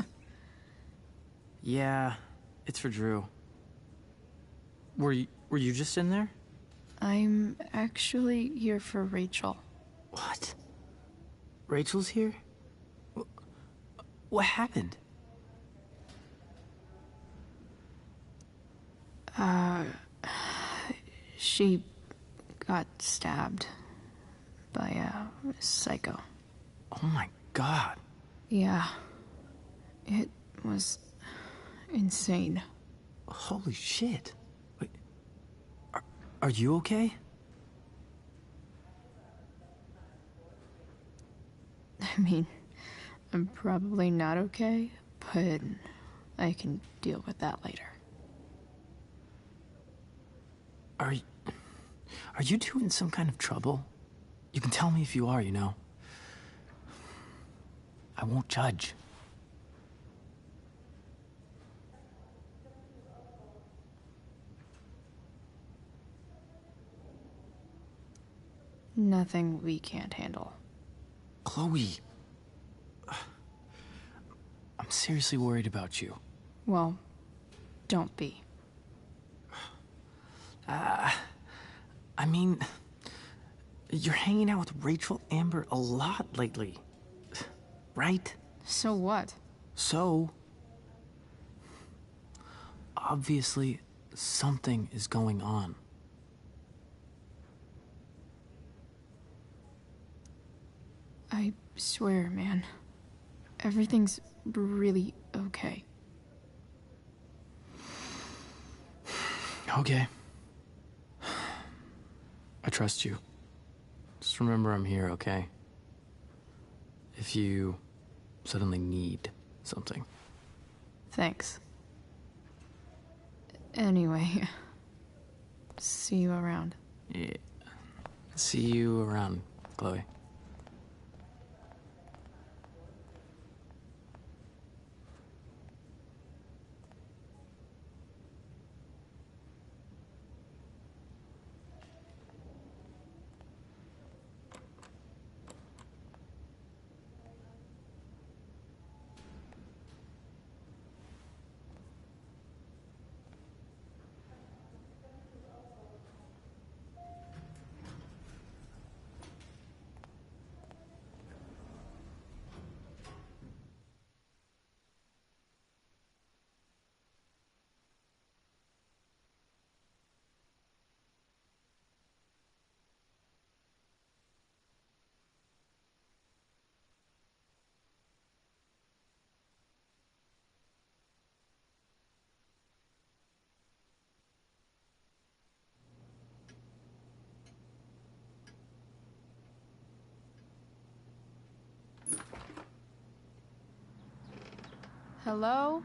Yeah, it's for Drew. Were you just in there? I'm actually here for Rachel. What? Rachel's here? What happened? She got stabbed by a psycho. Oh my god. Yeah. It was insane. Holy shit. Wait, are you okay? I mean, I'm probably not okay, but I can deal with that later. Are you two in some kind of trouble? You can tell me if you are, you know. I won't judge. Nothing we can't handle. Chloe. I'm seriously worried about you. Well, don't be. I mean, you're hanging out with Rachel Amber a lot lately, right? So what? So, obviously, something is going on. I swear, man. Everything's really okay. Okay. I trust you. Just remember I'm here, okay? If you suddenly need something. Thanks. Anyway, see you around. Yeah. See you around, Chloe. Hello?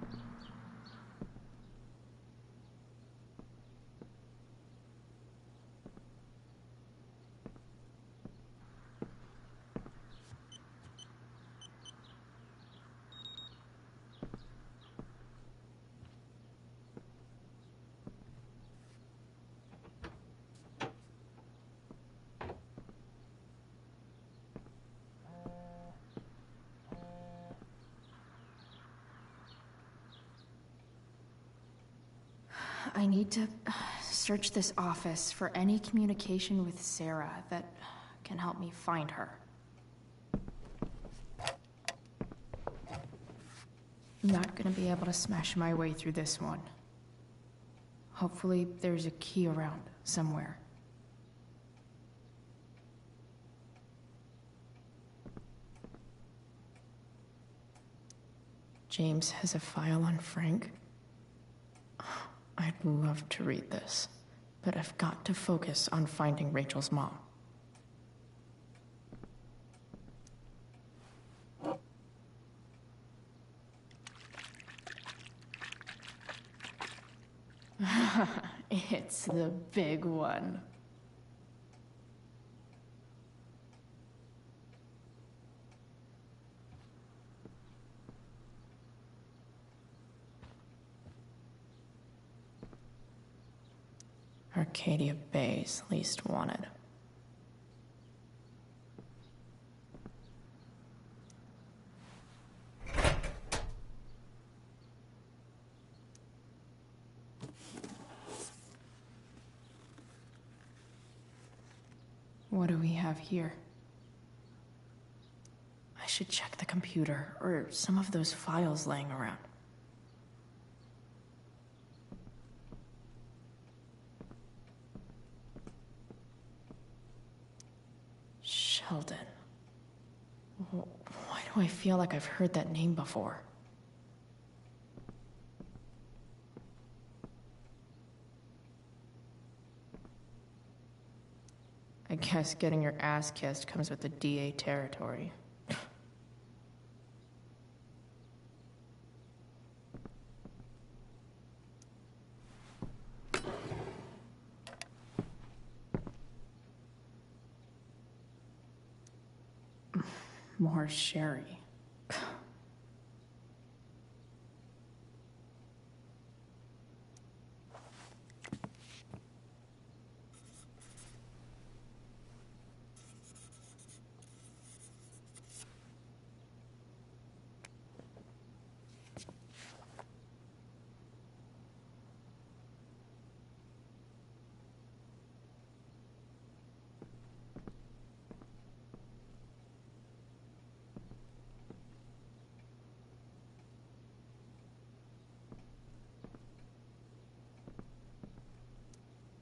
I need to search this office for any communication with Sarah that can help me find her. I'm not gonna be able to smash my way through this one. Hopefully there's a key around somewhere. James has a file on Frank. I'd love to read this, but I've got to focus on finding Rachel's mom. It's the big one. Arcadia Bay's least wanted. What do we have here? I should check the computer or some of those files laying around. Sheldon. Why do I feel like I've heard that name before? I guess getting your ass kissed comes with the DA territory. More sherry.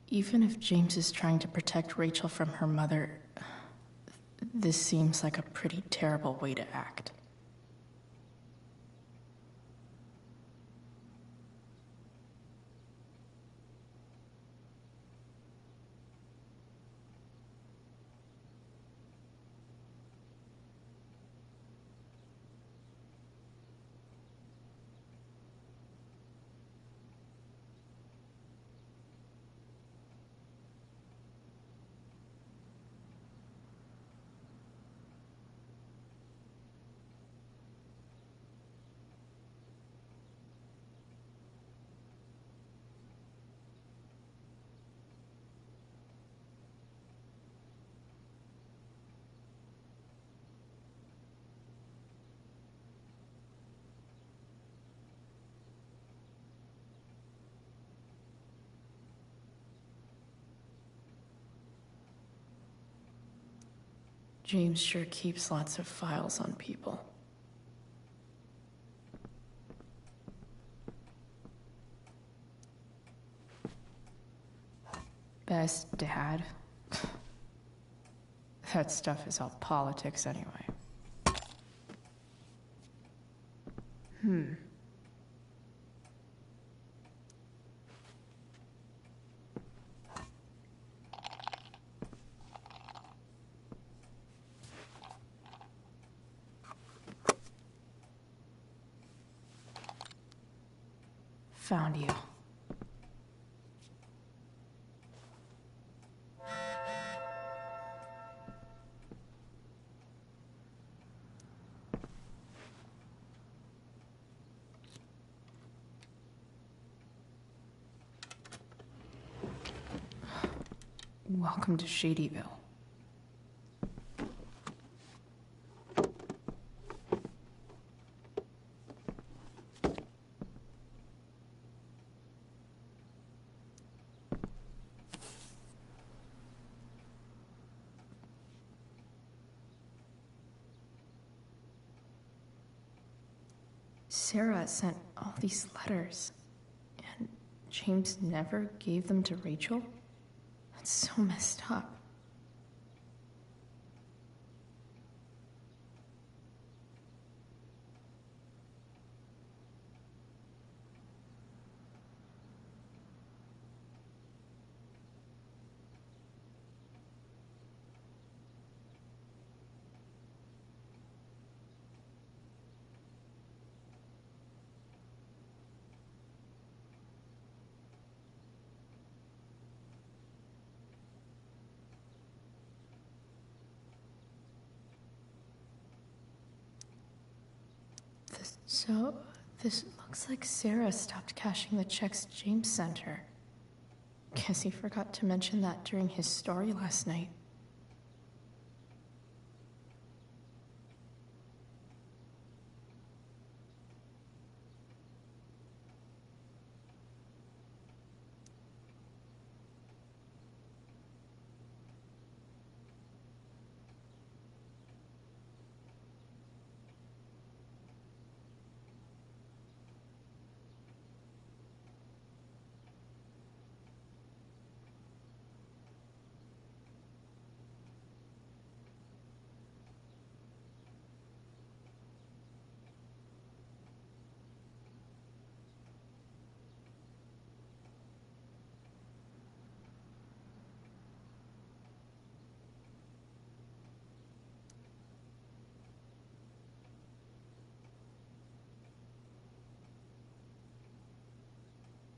Even if James is trying to protect Rachel from her mother, this seems like a pretty terrible way to act. James sure keeps lots of files on people. Best dad? That stuff is all politics anyway. Found you. Welcome to Shadyville. Sarah sent all these letters, and James never gave them to Rachel? That's so messed up. So, this looks like Sarah stopped cashing the checks James sent her. Guess he forgot to mention that during his story last night.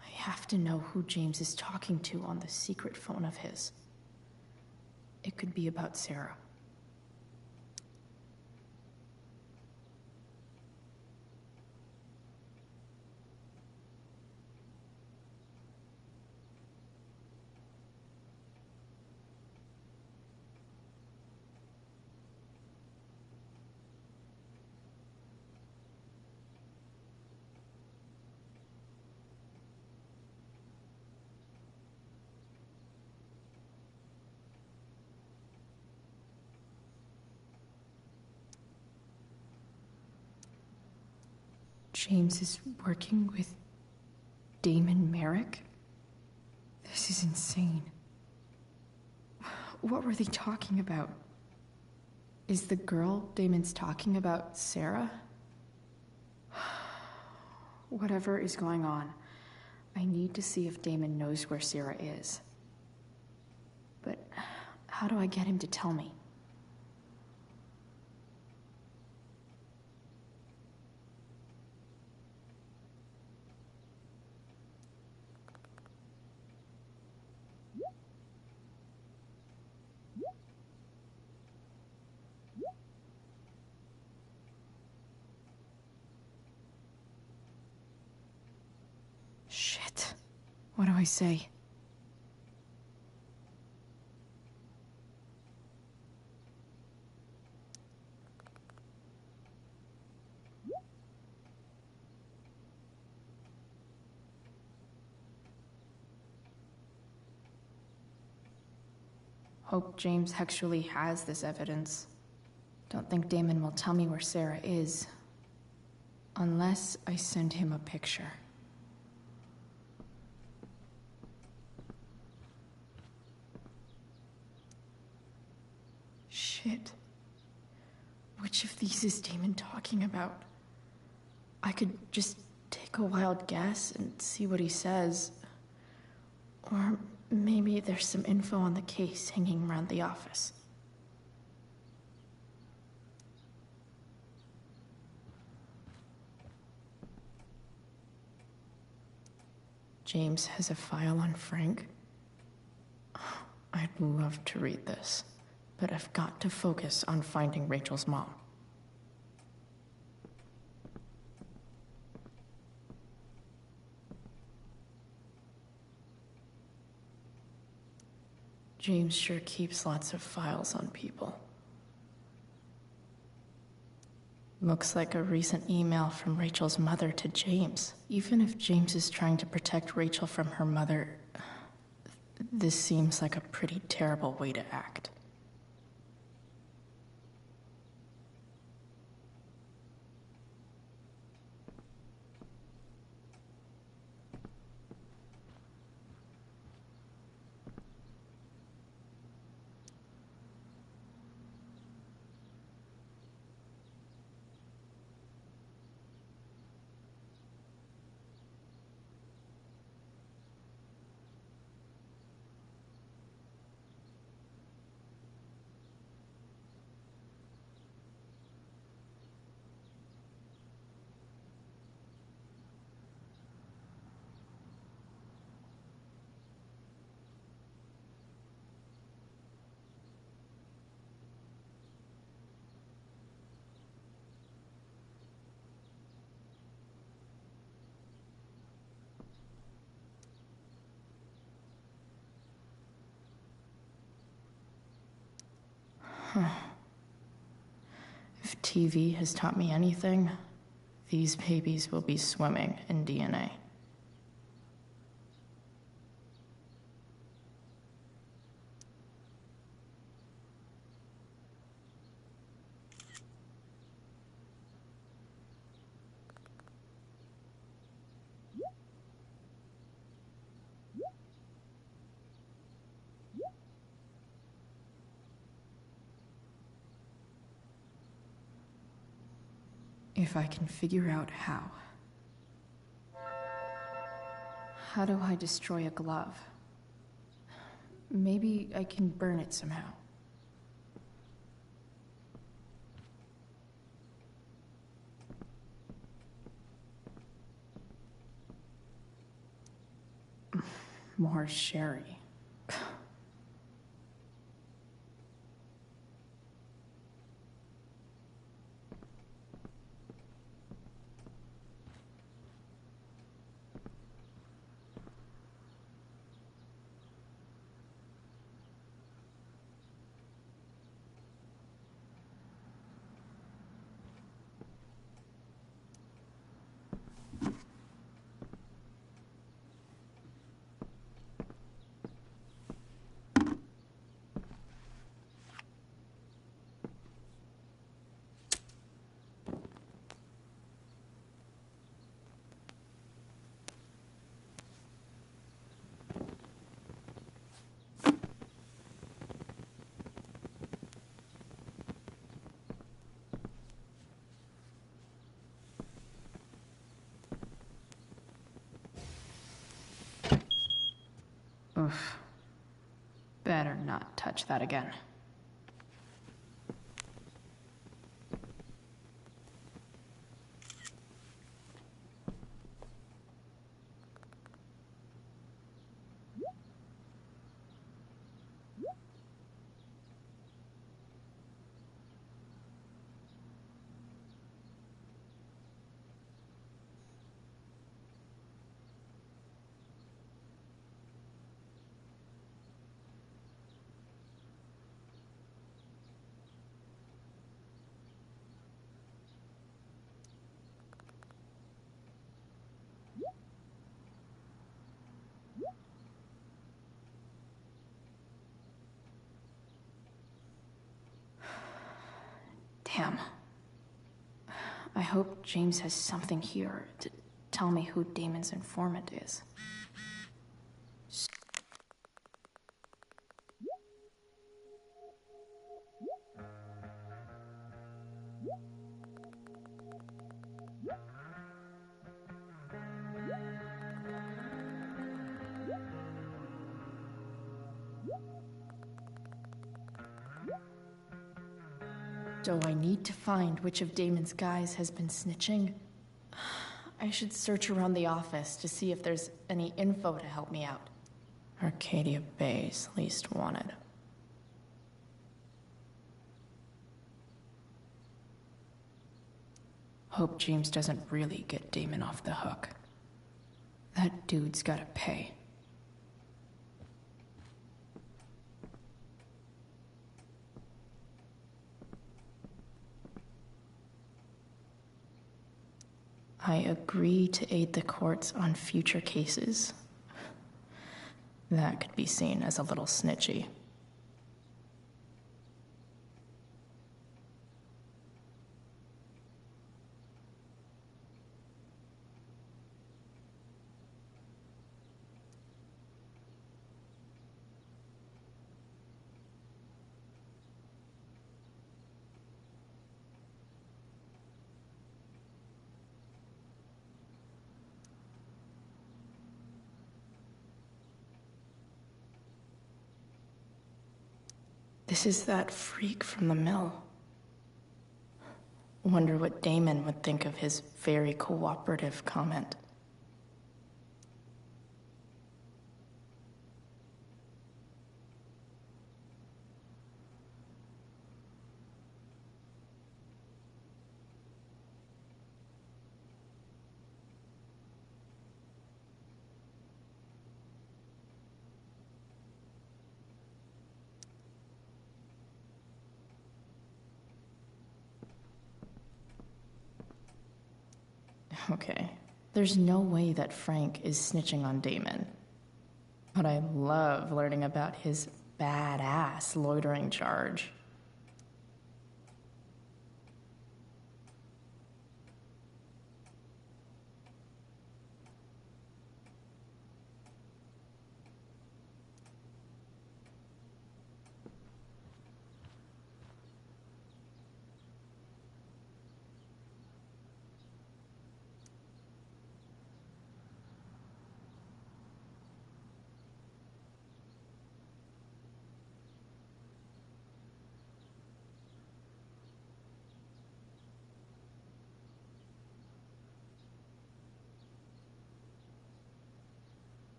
I have to know who James is talking to on the secret phone of his. It could be about Sarah. James is working with Damon Merrick? This is insane. What were they talking about? Is the girl Damon's talking about Sarah? Whatever is going on, I need to see if Damon knows where Sarah is. But how do I get him to tell me? Shit. What do I say? Hope James actually has this evidence. Don't think Damon will tell me where Sarah is. Unless I send him a picture. Shit. Which of these is Damon talking about? I could just take a wild guess and see what he says. Or maybe there's some info on the case hanging around the office. James has a file on Frank. I'd love to read this, but I've got to focus on finding Rachel's mom. James sure keeps lots of files on people. Looks like a recent email from Rachel's mother to James. Even if James is trying to protect Rachel from her mother, this seems like a pretty terrible way to act. If TV has taught me anything, these babies will be swimming in DNA. If I can figure out how. How do I destroy a glove? Maybe I can burn it somehow. More sherry. Oof. Better not touch that again. Damn. I hope James has something here to tell me who Damon's informant is. So I need to find which of Damon's guys has been snitching. I should search around the office to see if there's any info to help me out. Arcadia Bay's least wanted. Hope James doesn't really get Damon off the hook. That dude's gotta pay. I agree to aid the courts on future cases. That could be seen as a little snitchy. This is that freak from the mill. Wonder what Damon would think of his very cooperative comment. Okay, there's no way that Frank is snitching on Damon. But I love learning about his badass loitering charge.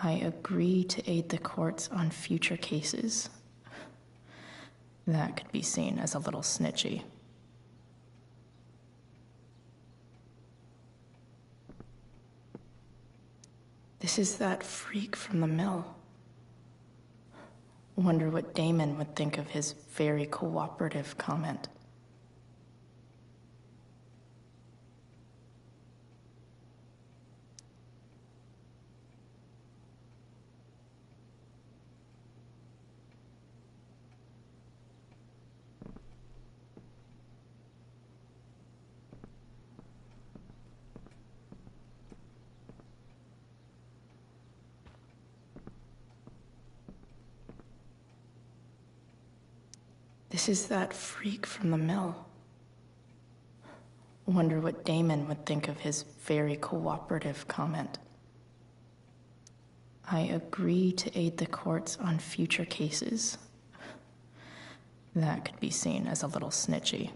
I agree to aid the courts on future cases. That could be seen as a little snitchy. This is that freak from the mill. Wonder what Damon would think of his very cooperative comment. This is that freak from the mill. Wonder what Damon would think of his very cooperative comment. I agree to aid the courts on future cases. That could be seen as a little snitchy.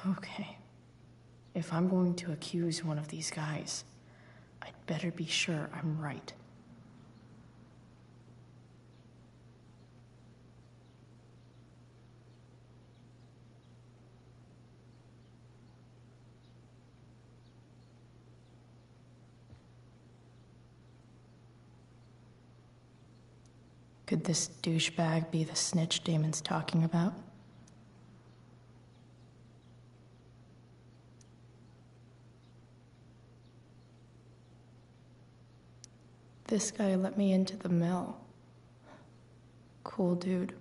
Okay. If I'm going to accuse one of these guys, I'd better be sure I'm right. Could this douchebag be the snitch Damon's talking about? This guy let me into the mill. Cool dude.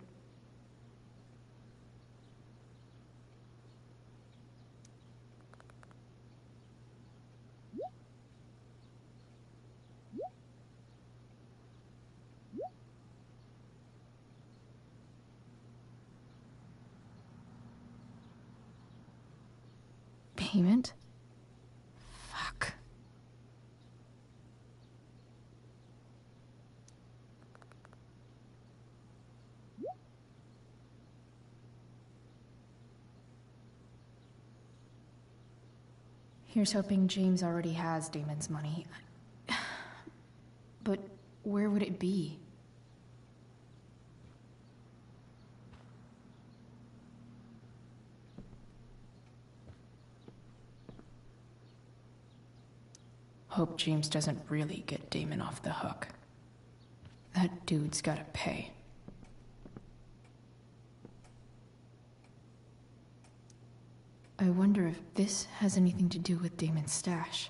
Payment? Fuck. Here's hoping James already has Damon's money. But where would it be? Hope James doesn't really get Damon off the hook. That dude's gotta pay. I wonder if this has anything to do with Damon's stash.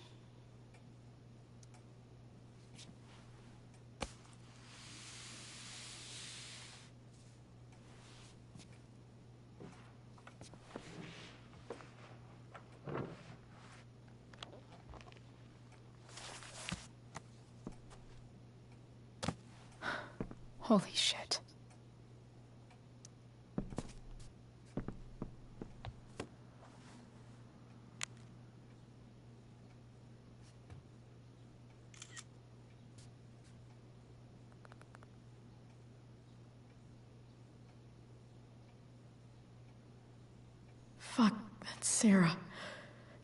Holy shit. Fuck, that's Sarah.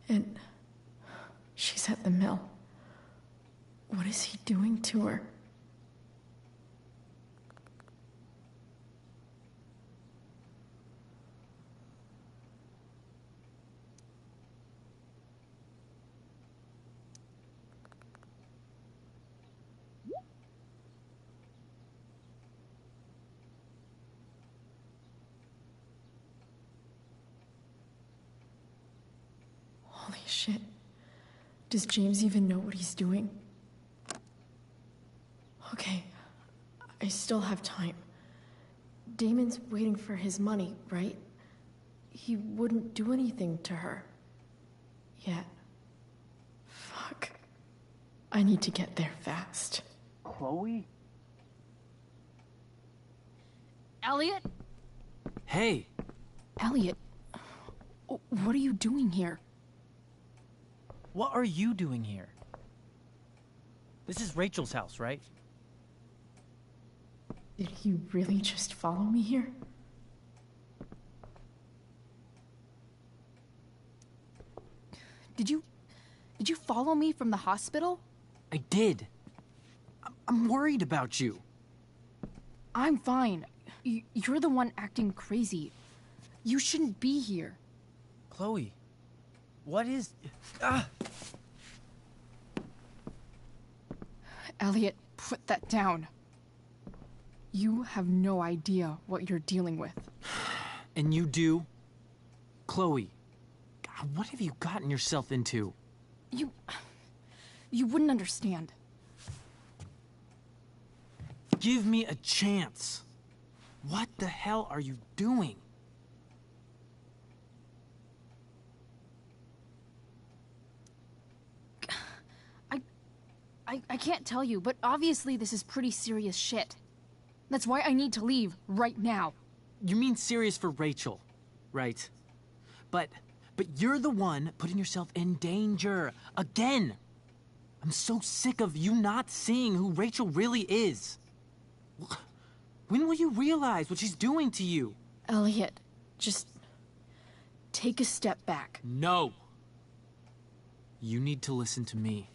And she's at the mill. What is he doing to her? Holy shit. Does James even know what he's doing? Okay, I still have time. Damon's waiting for his money, right? He wouldn't do anything to her. Yet. Fuck. I need to get there fast. Chloe? Elliot? Hey! Elliot, what are you doing here? What are you doing here? This is Rachel's house, right? Did he really just follow me here? Did you follow me from the hospital? I did. I'm worried about you. I'm fine. You're the one acting crazy. You shouldn't be here. Chloe, what is... Elliot, put that down. You have no idea what you're dealing with. And you do? Chloe, God, what have you gotten yourself into? You wouldn't understand. Give me a chance. What the hell are you doing? I can't tell you, but obviously this is pretty serious shit. That's why I need to leave right now. You mean serious for Rachel, right? But you're the one putting yourself in danger. Again! I'm so sick of you not seeing who Rachel really is. When will you realize what she's doing to you? Elliot, just take a step back. No! You need to listen to me.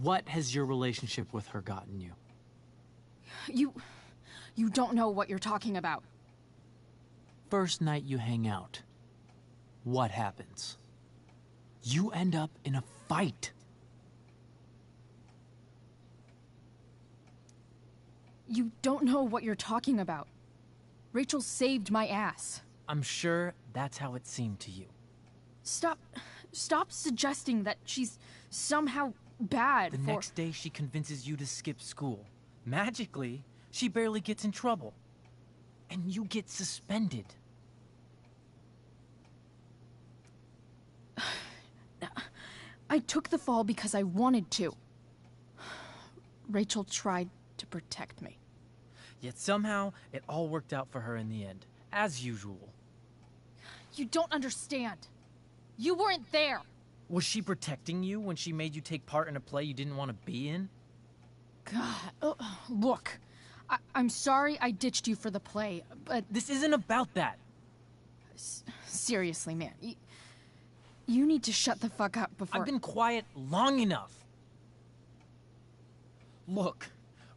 What has your relationship with her gotten you? You don't know what you're talking about. First night you hang out, what happens? You end up in a fight. You don't know what you're talking about. Rachel saved my ass. I'm sure that's how it seemed to you. Stop suggesting that she's somehow bad. The next day she convinces you to skip school. Magically, she barely gets in trouble. And you get suspended. I took the fall because I wanted to. Rachel tried to protect me. Yet somehow, it all worked out for her in the end, as usual. You don't understand. You weren't there. Was she protecting you when she made you take part in a play you didn't want to be in? God, look. I'm sorry I ditched you for the play, but... This isn't about that. Seriously, man. You need to shut the fuck up before... I've been quiet long enough. Look,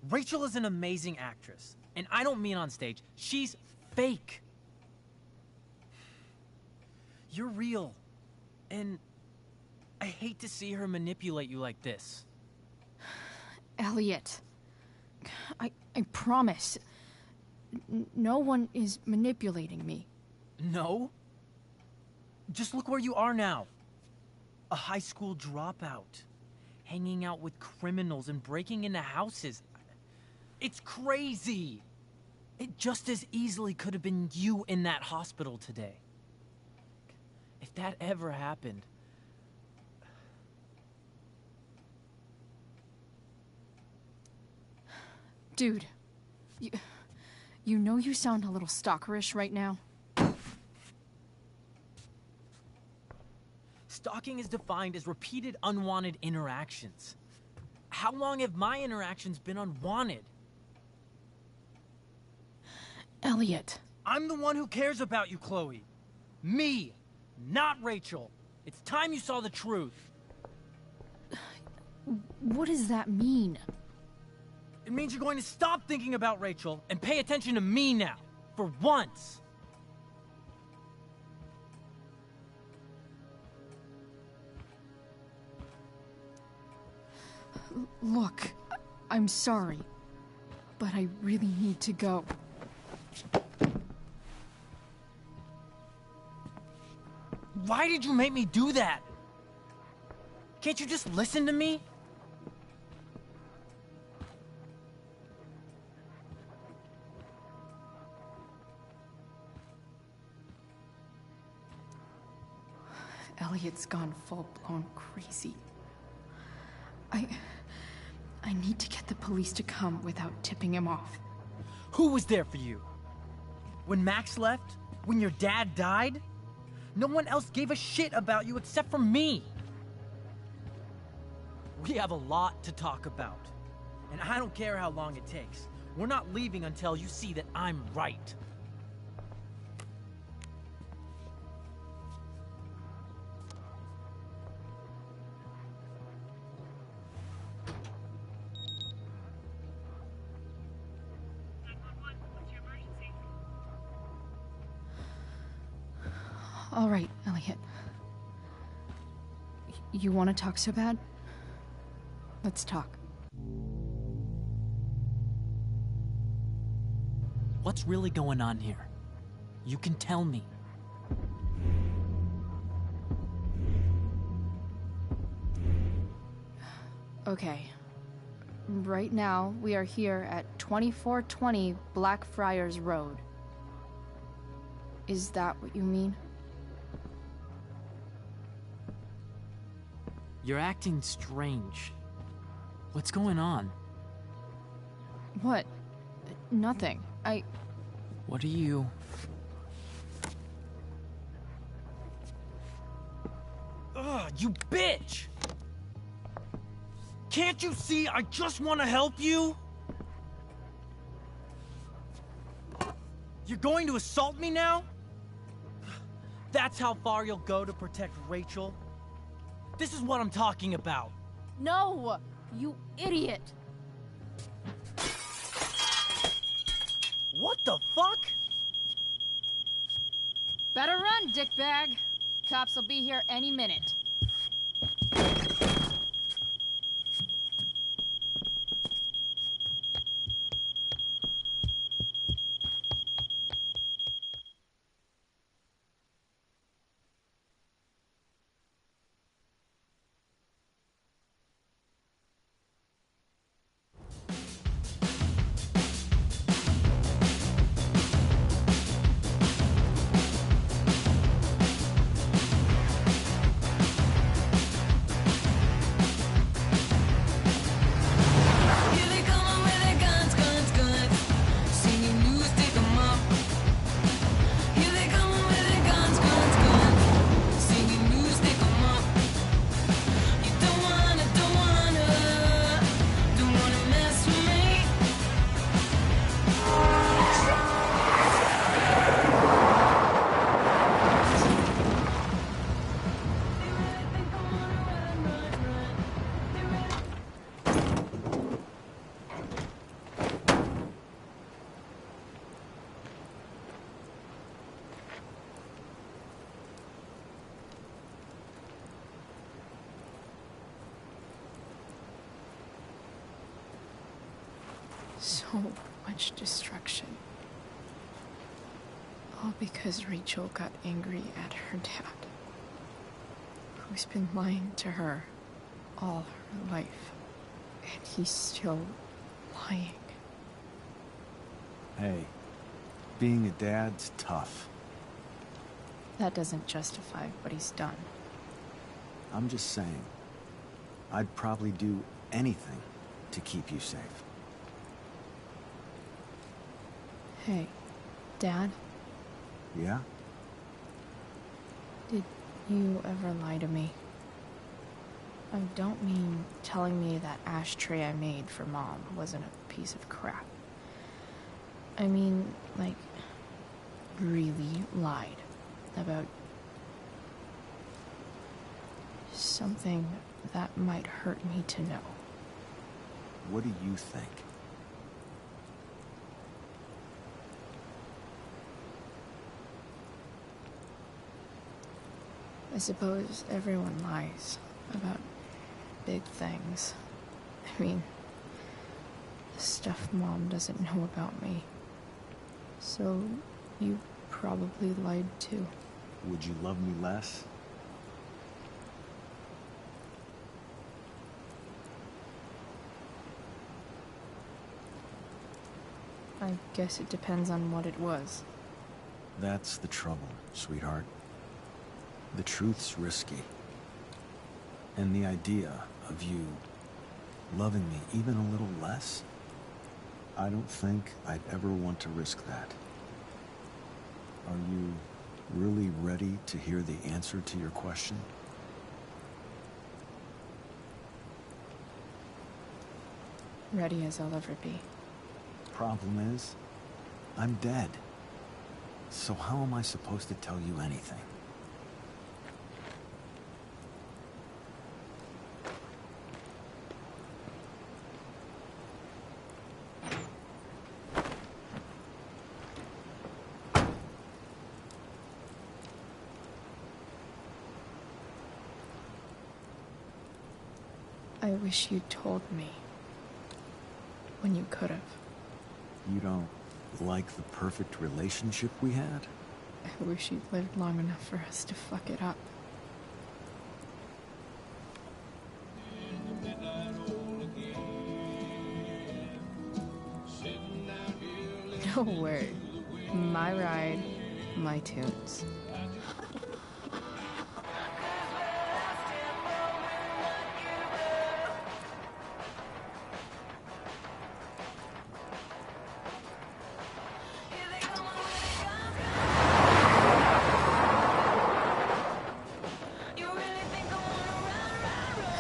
Rachel is an amazing actress. And I don't mean on stage. She's fake. You're real. And I hate to see her manipulate you like this. Elliot, I promise. No one is manipulating me. No? Just look where you are now. A high school dropout. Hanging out with criminals and breaking into houses. It's crazy. It just as easily could have been you in that hospital today. If that ever happened... Dude, you know you sound a little stalkerish right now. Stalking is defined as repeated unwanted interactions. How long have my interactions been unwanted? Elliot. I'm the one who cares about you, Chloe. Me, not Rachel. It's time you saw the truth. What does that mean? It means you're going to stop thinking about Rachel and pay attention to me now. For once. Look, I'm sorry, but I really need to go. Why did you make me do that? Can't you just listen to me? Elliot's gone full-blown crazy. I need to get the police to come without tipping him off. Who was there for you? When Max left? When your dad died? No one else gave a shit about you except for me. We have a lot to talk about. And I don't care how long it takes. We're not leaving until you see that I'm right. All right, Elliot. You want to talk so bad? Let's talk. What's really going on here? You can tell me. Okay. Right now, we are here at 2420 Blackfriars Road. Is that what you mean? You're acting strange. What's going on? What? Nothing. What are you... Ugh, you bitch! Can't you see I just want to help you? You're going to assault me now? That's how far you'll go to protect Rachel? This is what I'm talking about. No! You idiot! What the fuck? Better run, dickbag. Cops will be here any minute. So much destruction. All because Rachel got angry at her dad, who's been lying to her all her life. And he's still lying. Hey, being a dad's tough. That doesn't justify what he's done. I'm just saying, I'd probably do anything to keep you safe. Hey, Dad? Yeah? Did you ever lie to me? I don't mean telling me that ashtray I made for Mom wasn't a piece of crap. I mean, like, really lied about something that might hurt me to know. What do you think? I suppose everyone lies about big things. I mean, stuff Mom doesn't know about me. So, you probably lied too. Would you love me less? I guess it depends on what it was. That's the trouble, sweetheart. The truth's risky. And the idea of you loving me even a little less, I don't think I'd ever want to risk that. Are you really ready to hear the answer to your question? Ready as I'll ever be. Problem is, I'm dead. So how am I supposed to tell you anything? I wish you'd told me. When you could have. You don't like the perfect relationship we had? I wish you'd lived long enough for us to fuck it up. No word. My ride, my tunes.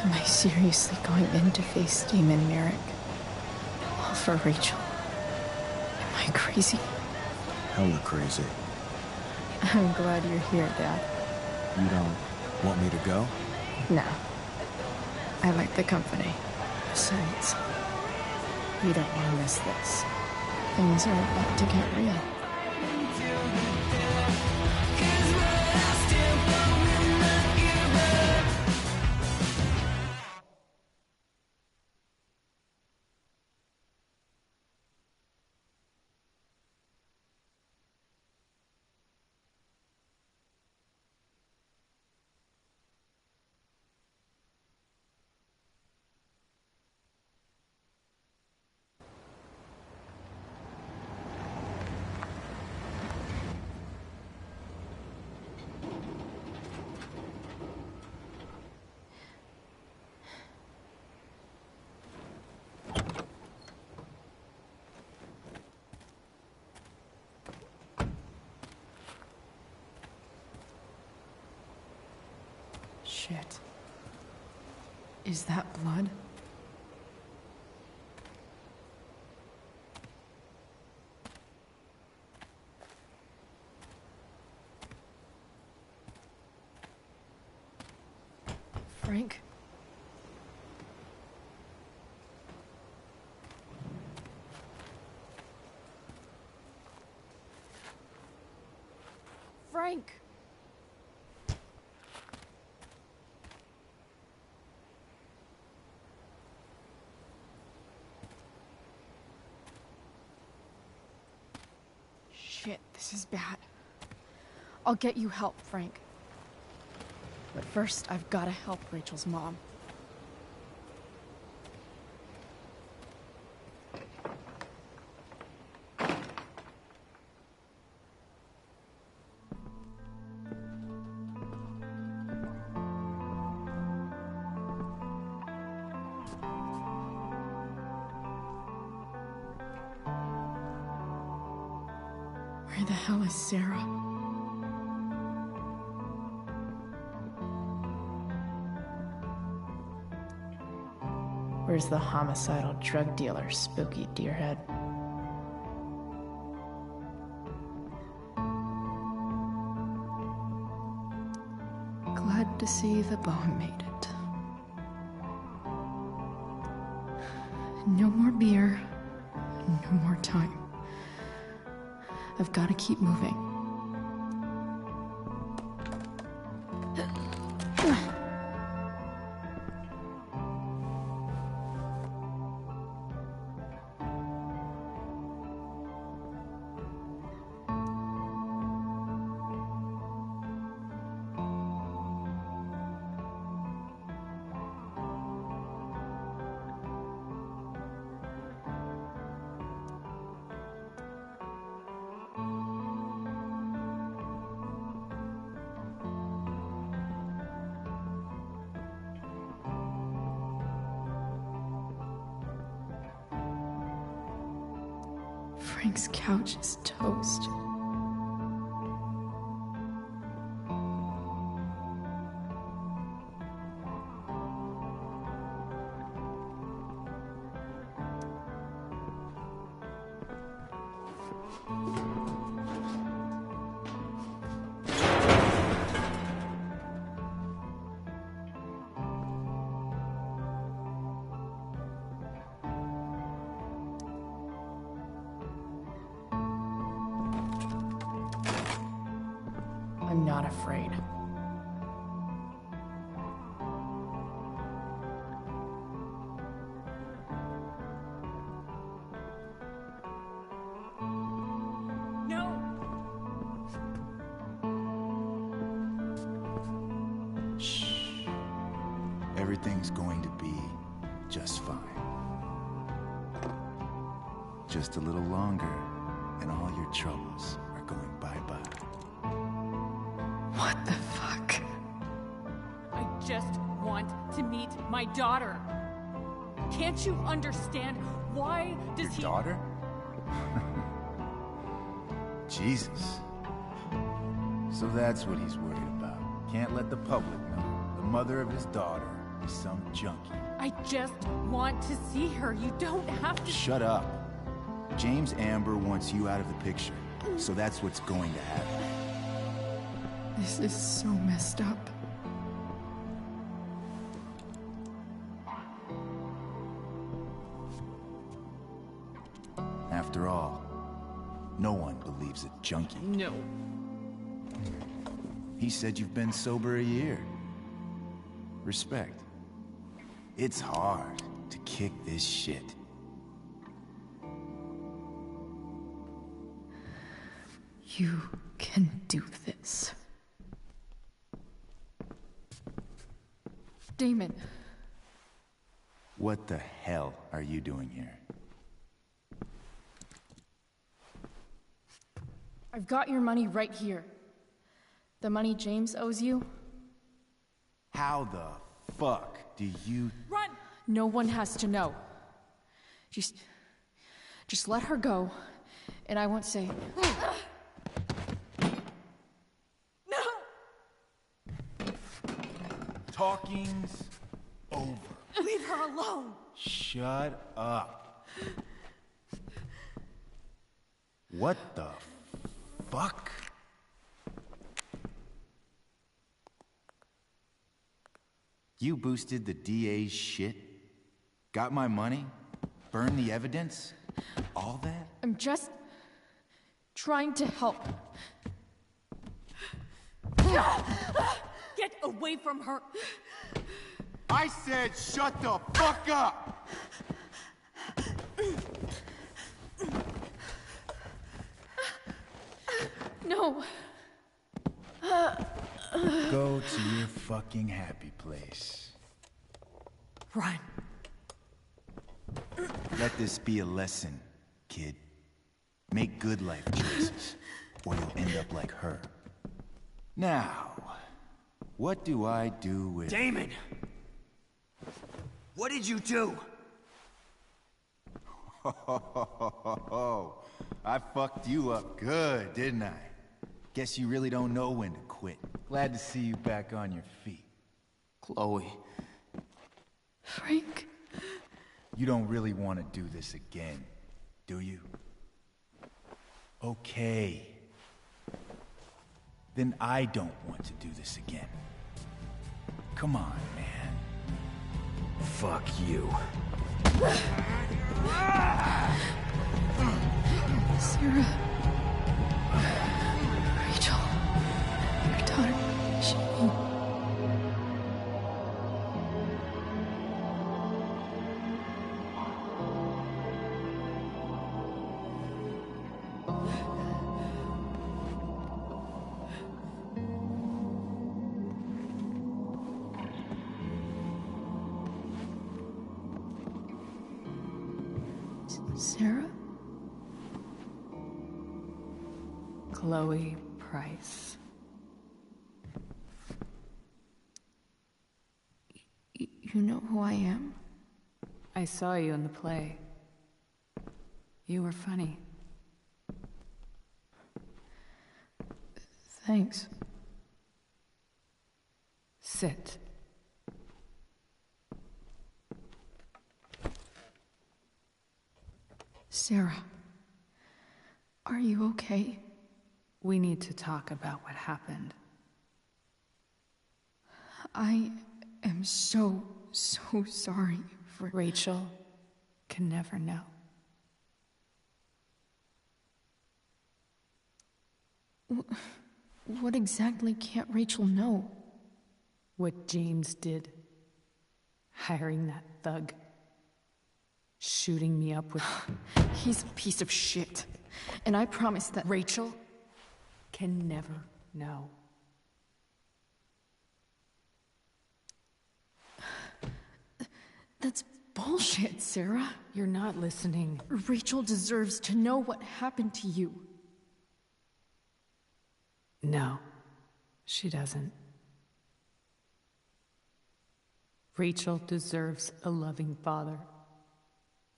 Am I seriously going in to face Damon Merrick? All for Rachel? Am I crazy? Hella crazy. I'm glad you're here, Dad. You don't want me to go? No. I like the company. Besides, we don't want to miss this. Things are about to get real. Shit. Is that blood? Frank? Frank! Shit, this is bad. I'll get you help, Frank. But first, I've gotta help Rachel's mom. Where the hell is Sarah? Where's the homicidal drug dealer, Spooky Deerhead? Glad to see the bone made it. No more beer, no more time. I've got to keep moving. Frank's couch is toast. I'm not afraid. No! Shh. Everything's going to be just fine. Just a little longer, and all your troubles are going bye-bye. What the fuck? I just want to meet my daughter. Can't you understand? Why does he... Daughter? Jesus. So that's what he's worried about. Can't let the public know. The mother of his daughter is some junkie. I just want to see her. You don't have to... Shut up. James Amber wants you out of the picture. So that's what's going to happen. This is so messed up. After all, no one believes a junkie. No. He said you've been sober a year. Respect. It's hard to kick this shit. You can do this. Damon. What the hell are you doing here? I've got your money right here. The money James owes you. How the fuck do you... Run! No one has to know. Just let her go, and I won't say... No! Talking's over. Leave her alone! Shut up. What the fuck? You boosted the DA's shit? Got my money? Burned the evidence? All that? I'm just trying to help. Get away from her! I said shut the fuck up! No. Go to your fucking happy place. Run. Let this be a lesson, kid. Make good life choices, or you'll end up like her. Now, what do I do with... Damon! What did you do? I fucked you up good, didn't I? Guess you really don't know when to quit. Glad to see you back on your feet. Chloe. Frank. You don't really want to do this again, do you? Okay. Then I don't want to do this again. Come on, man. Fuck you. Sarah. Rachel. Your daughter. Sarah? Chloe Price. You know who I am? I saw you in the play. You were funny. Thanks. Sit. Sarah, are you okay? We need to talk about what happened. I am so sorry for... Rachel can never know. What exactly can't Rachel know? What James did. Hiring that thug. Shooting me up with... He's a piece of shit. And I promise that... Rachel can never know. That's bullshit, Sarah. You're not listening. Rachel deserves to know what happened to you. No, she doesn't. Rachel deserves a loving father.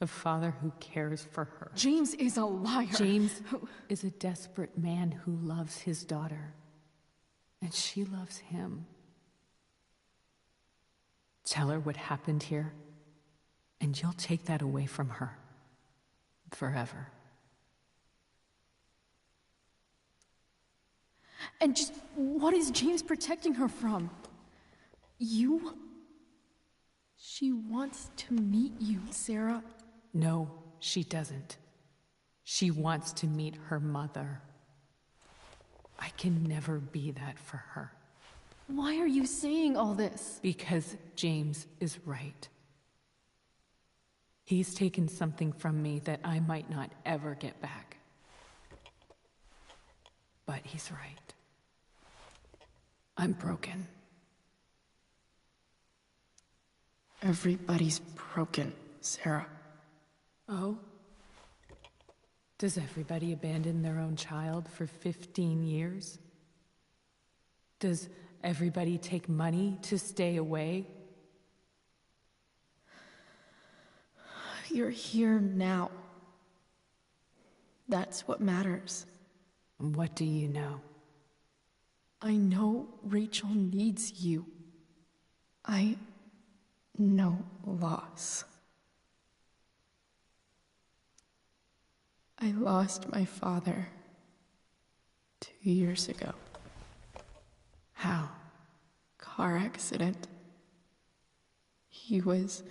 A father who cares for her. James is a liar. James is a desperate man who loves his daughter. And she loves him. Tell her what happened here, and you'll take that away from her. Forever. And just what is James protecting her from? You? She wants to meet you, Sarah. No, she doesn't. She wants to meet her mother. I can never be that for her. Why are you saying all this? Because James is right. He's taken something from me that I might not ever get back. But he's right. I'm broken. Everybody's broken, Sarah. Oh? Does everybody abandon their own child for 15 years? Does everybody take money to stay away? You're here now. That's what matters. What do you know? I know Rachel needs you. I know loss. I lost my father 2 years ago. How? Car accident. He was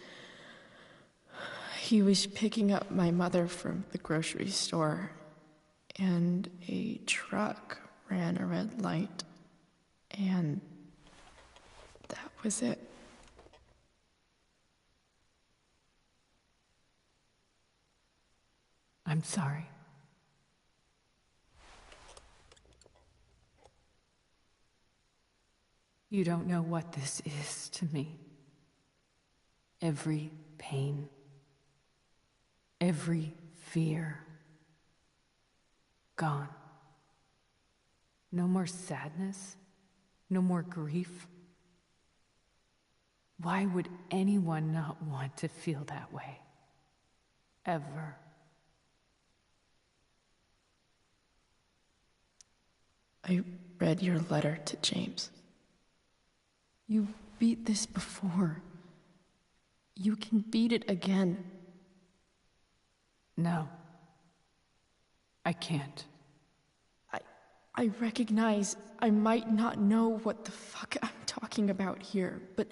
picking up my mother from the grocery store, and a truck ran a red light, and that was it. I'm sorry. You don't know what this is to me. Every pain, every fear, gone. No more sadness, no more grief. Why would anyone not want to feel that way? Ever. I read your letter to James. You beat this before. You can beat it again. No. I can't. I recognize I might not know what the fuck I'm talking about here, but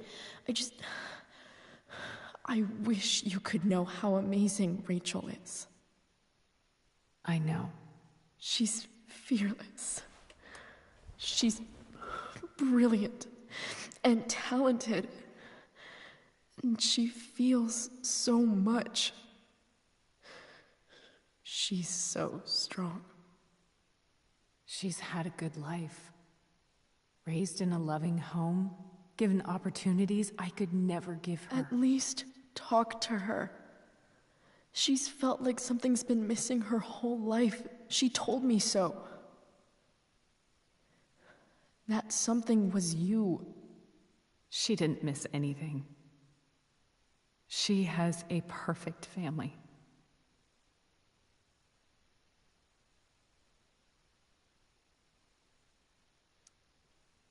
I wish you could know how amazing Rachel is. I know. She's fearless. She's brilliant and talented. And she feels so much. She's so strong. She's had a good life. Raised in a loving home, given opportunities I could never give her. At least talk to her. She's felt like something's been missing her whole life. She told me so. That something was you. She didn't miss anything. She has a perfect family.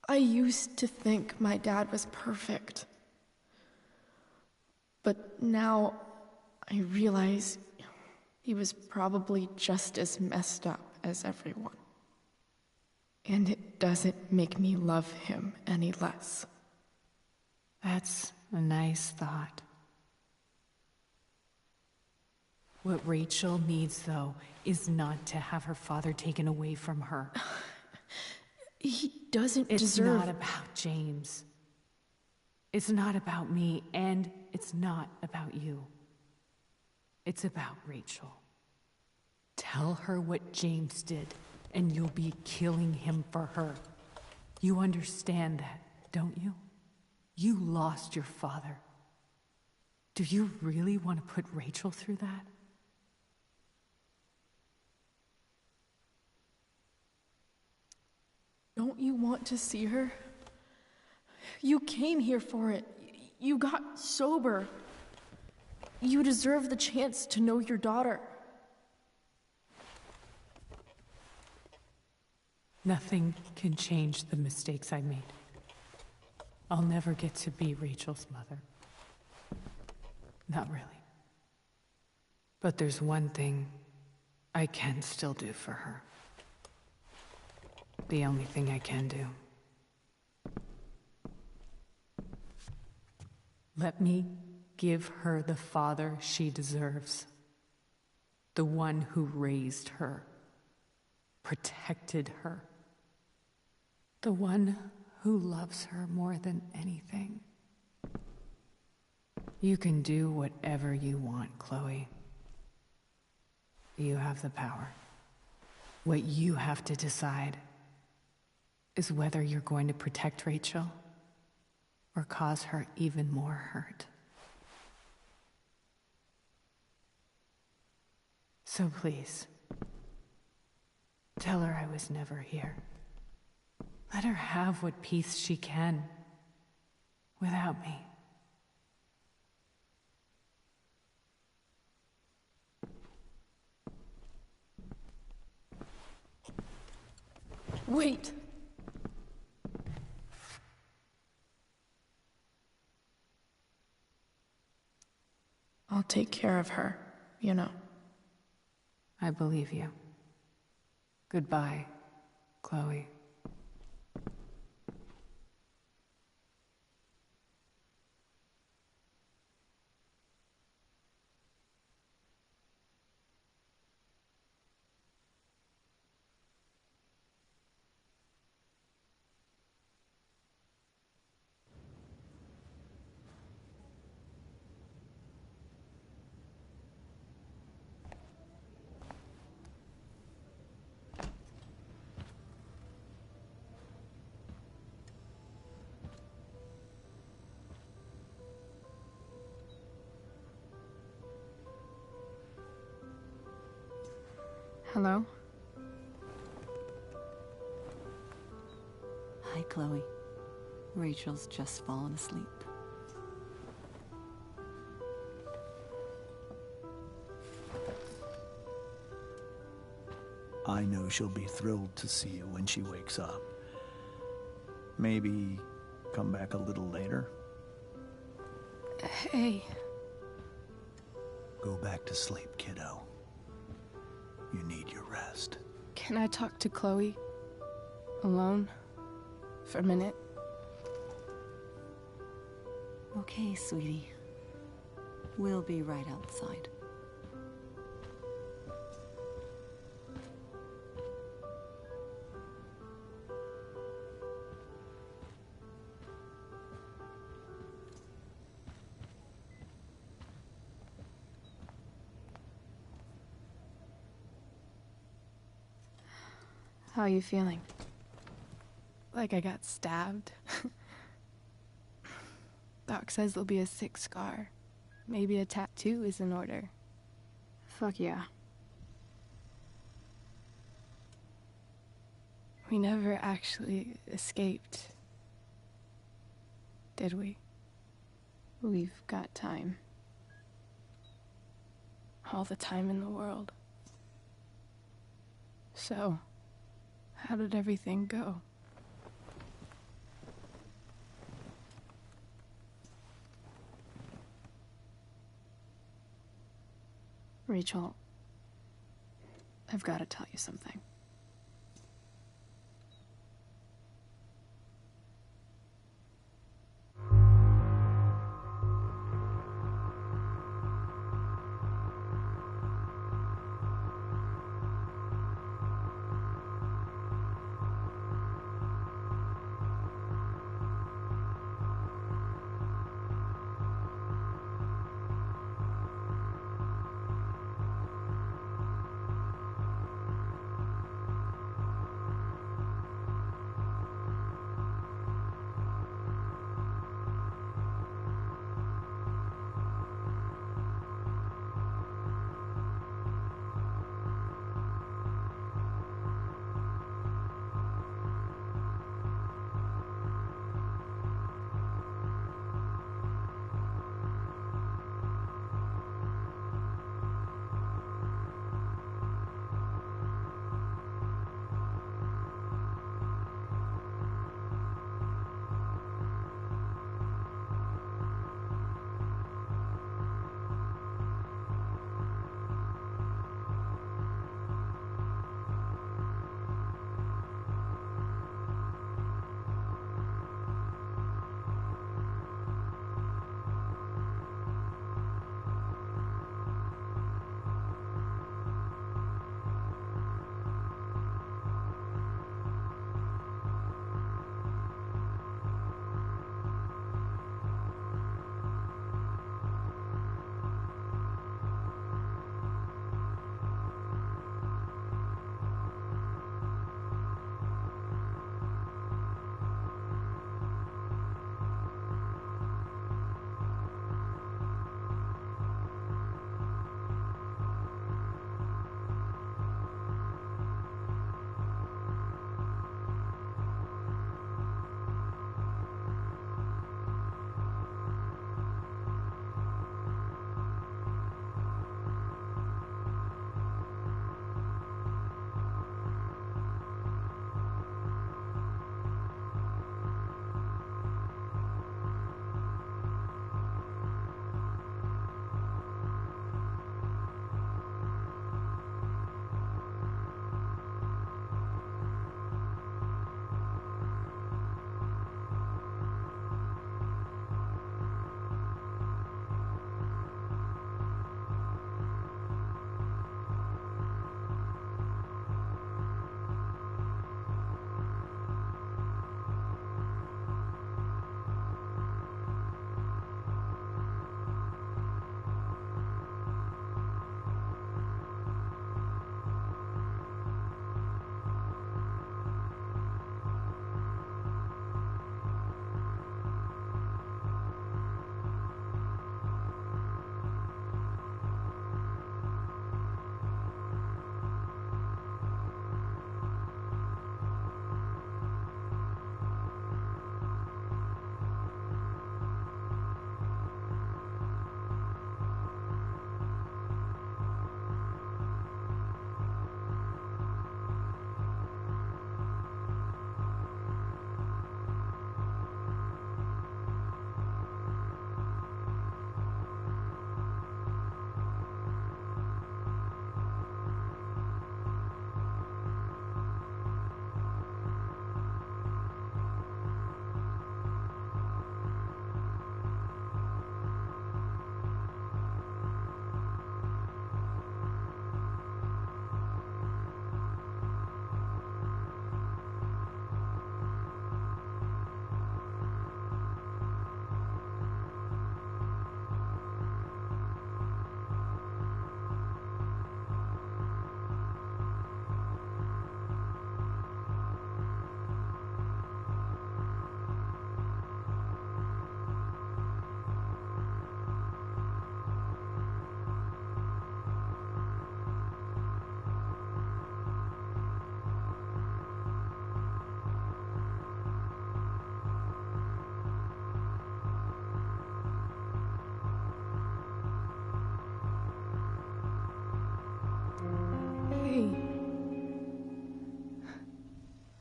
I used to think my dad was perfect. But now I realize he was probably just as messed up as everyone. And it doesn't make me love him any less. That's a nice thought. What Rachel needs, though, is not to have her father taken away from her. He doesn't deserve... It's deserve... not about James. It's not about me, and it's not about you. It's about Rachel. Tell her what James did, and you'll be killing him for her. You understand that, don't you? You lost your father. Do you really want to put Rachel through that? Don't you want to see her? You came here for it. You got sober. You deserve the chance to know your daughter. Nothing can change the mistakes I made. I'll never get to be Rachel's mother. Not really. But there's one thing I can still do for her. The only thing I can do. Let me give her the father she deserves. The one who raised her, protected her. The one who loves her more than anything. You can do whatever you want, Chloe. You have the power. What you have to decide is whether you're going to protect Rachel or cause her even more hurt. So please, tell her I was never here. Let her have what peace she can without me. Wait. I'll take care of her, you know. I believe you. Goodbye, Chloe. Hello? Hi, Chloe. Rachel's just fallen asleep. I know she'll be thrilled to see you when she wakes up. Maybe come back a little later? Hey. Go back to sleep, kiddo. You need your rest. Can I talk to Chloe? Alone? For a minute? Okay, sweetie. We'll be right outside. How are you feeling? Like I got stabbed? Doc says there'll be a sick scar. Maybe a tattoo is in order. Fuck yeah. We never actually escaped, did we? We've got time. All the time in the world. So, how did everything go? Rachel, I've got to tell you something.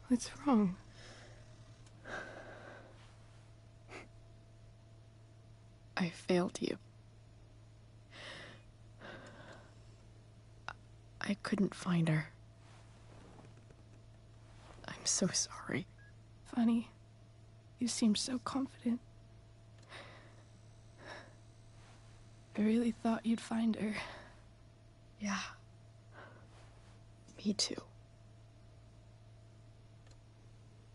What's wrong? I failed you. I couldn't find her. I'm so sorry. Funny. You seemed so confident. I really thought you'd find her. Yeah. Me too.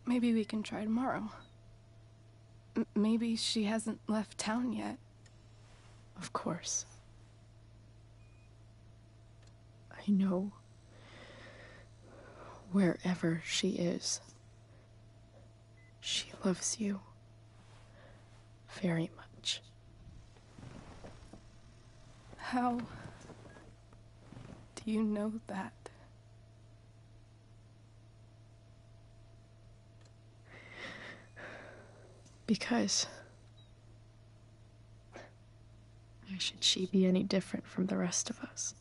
Maybe we can try tomorrow. Maybe she hasn't left town yet. Of course. I know wherever she is, she loves you very much. How do you know that? Because why should she be any different from the rest of us?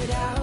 it out.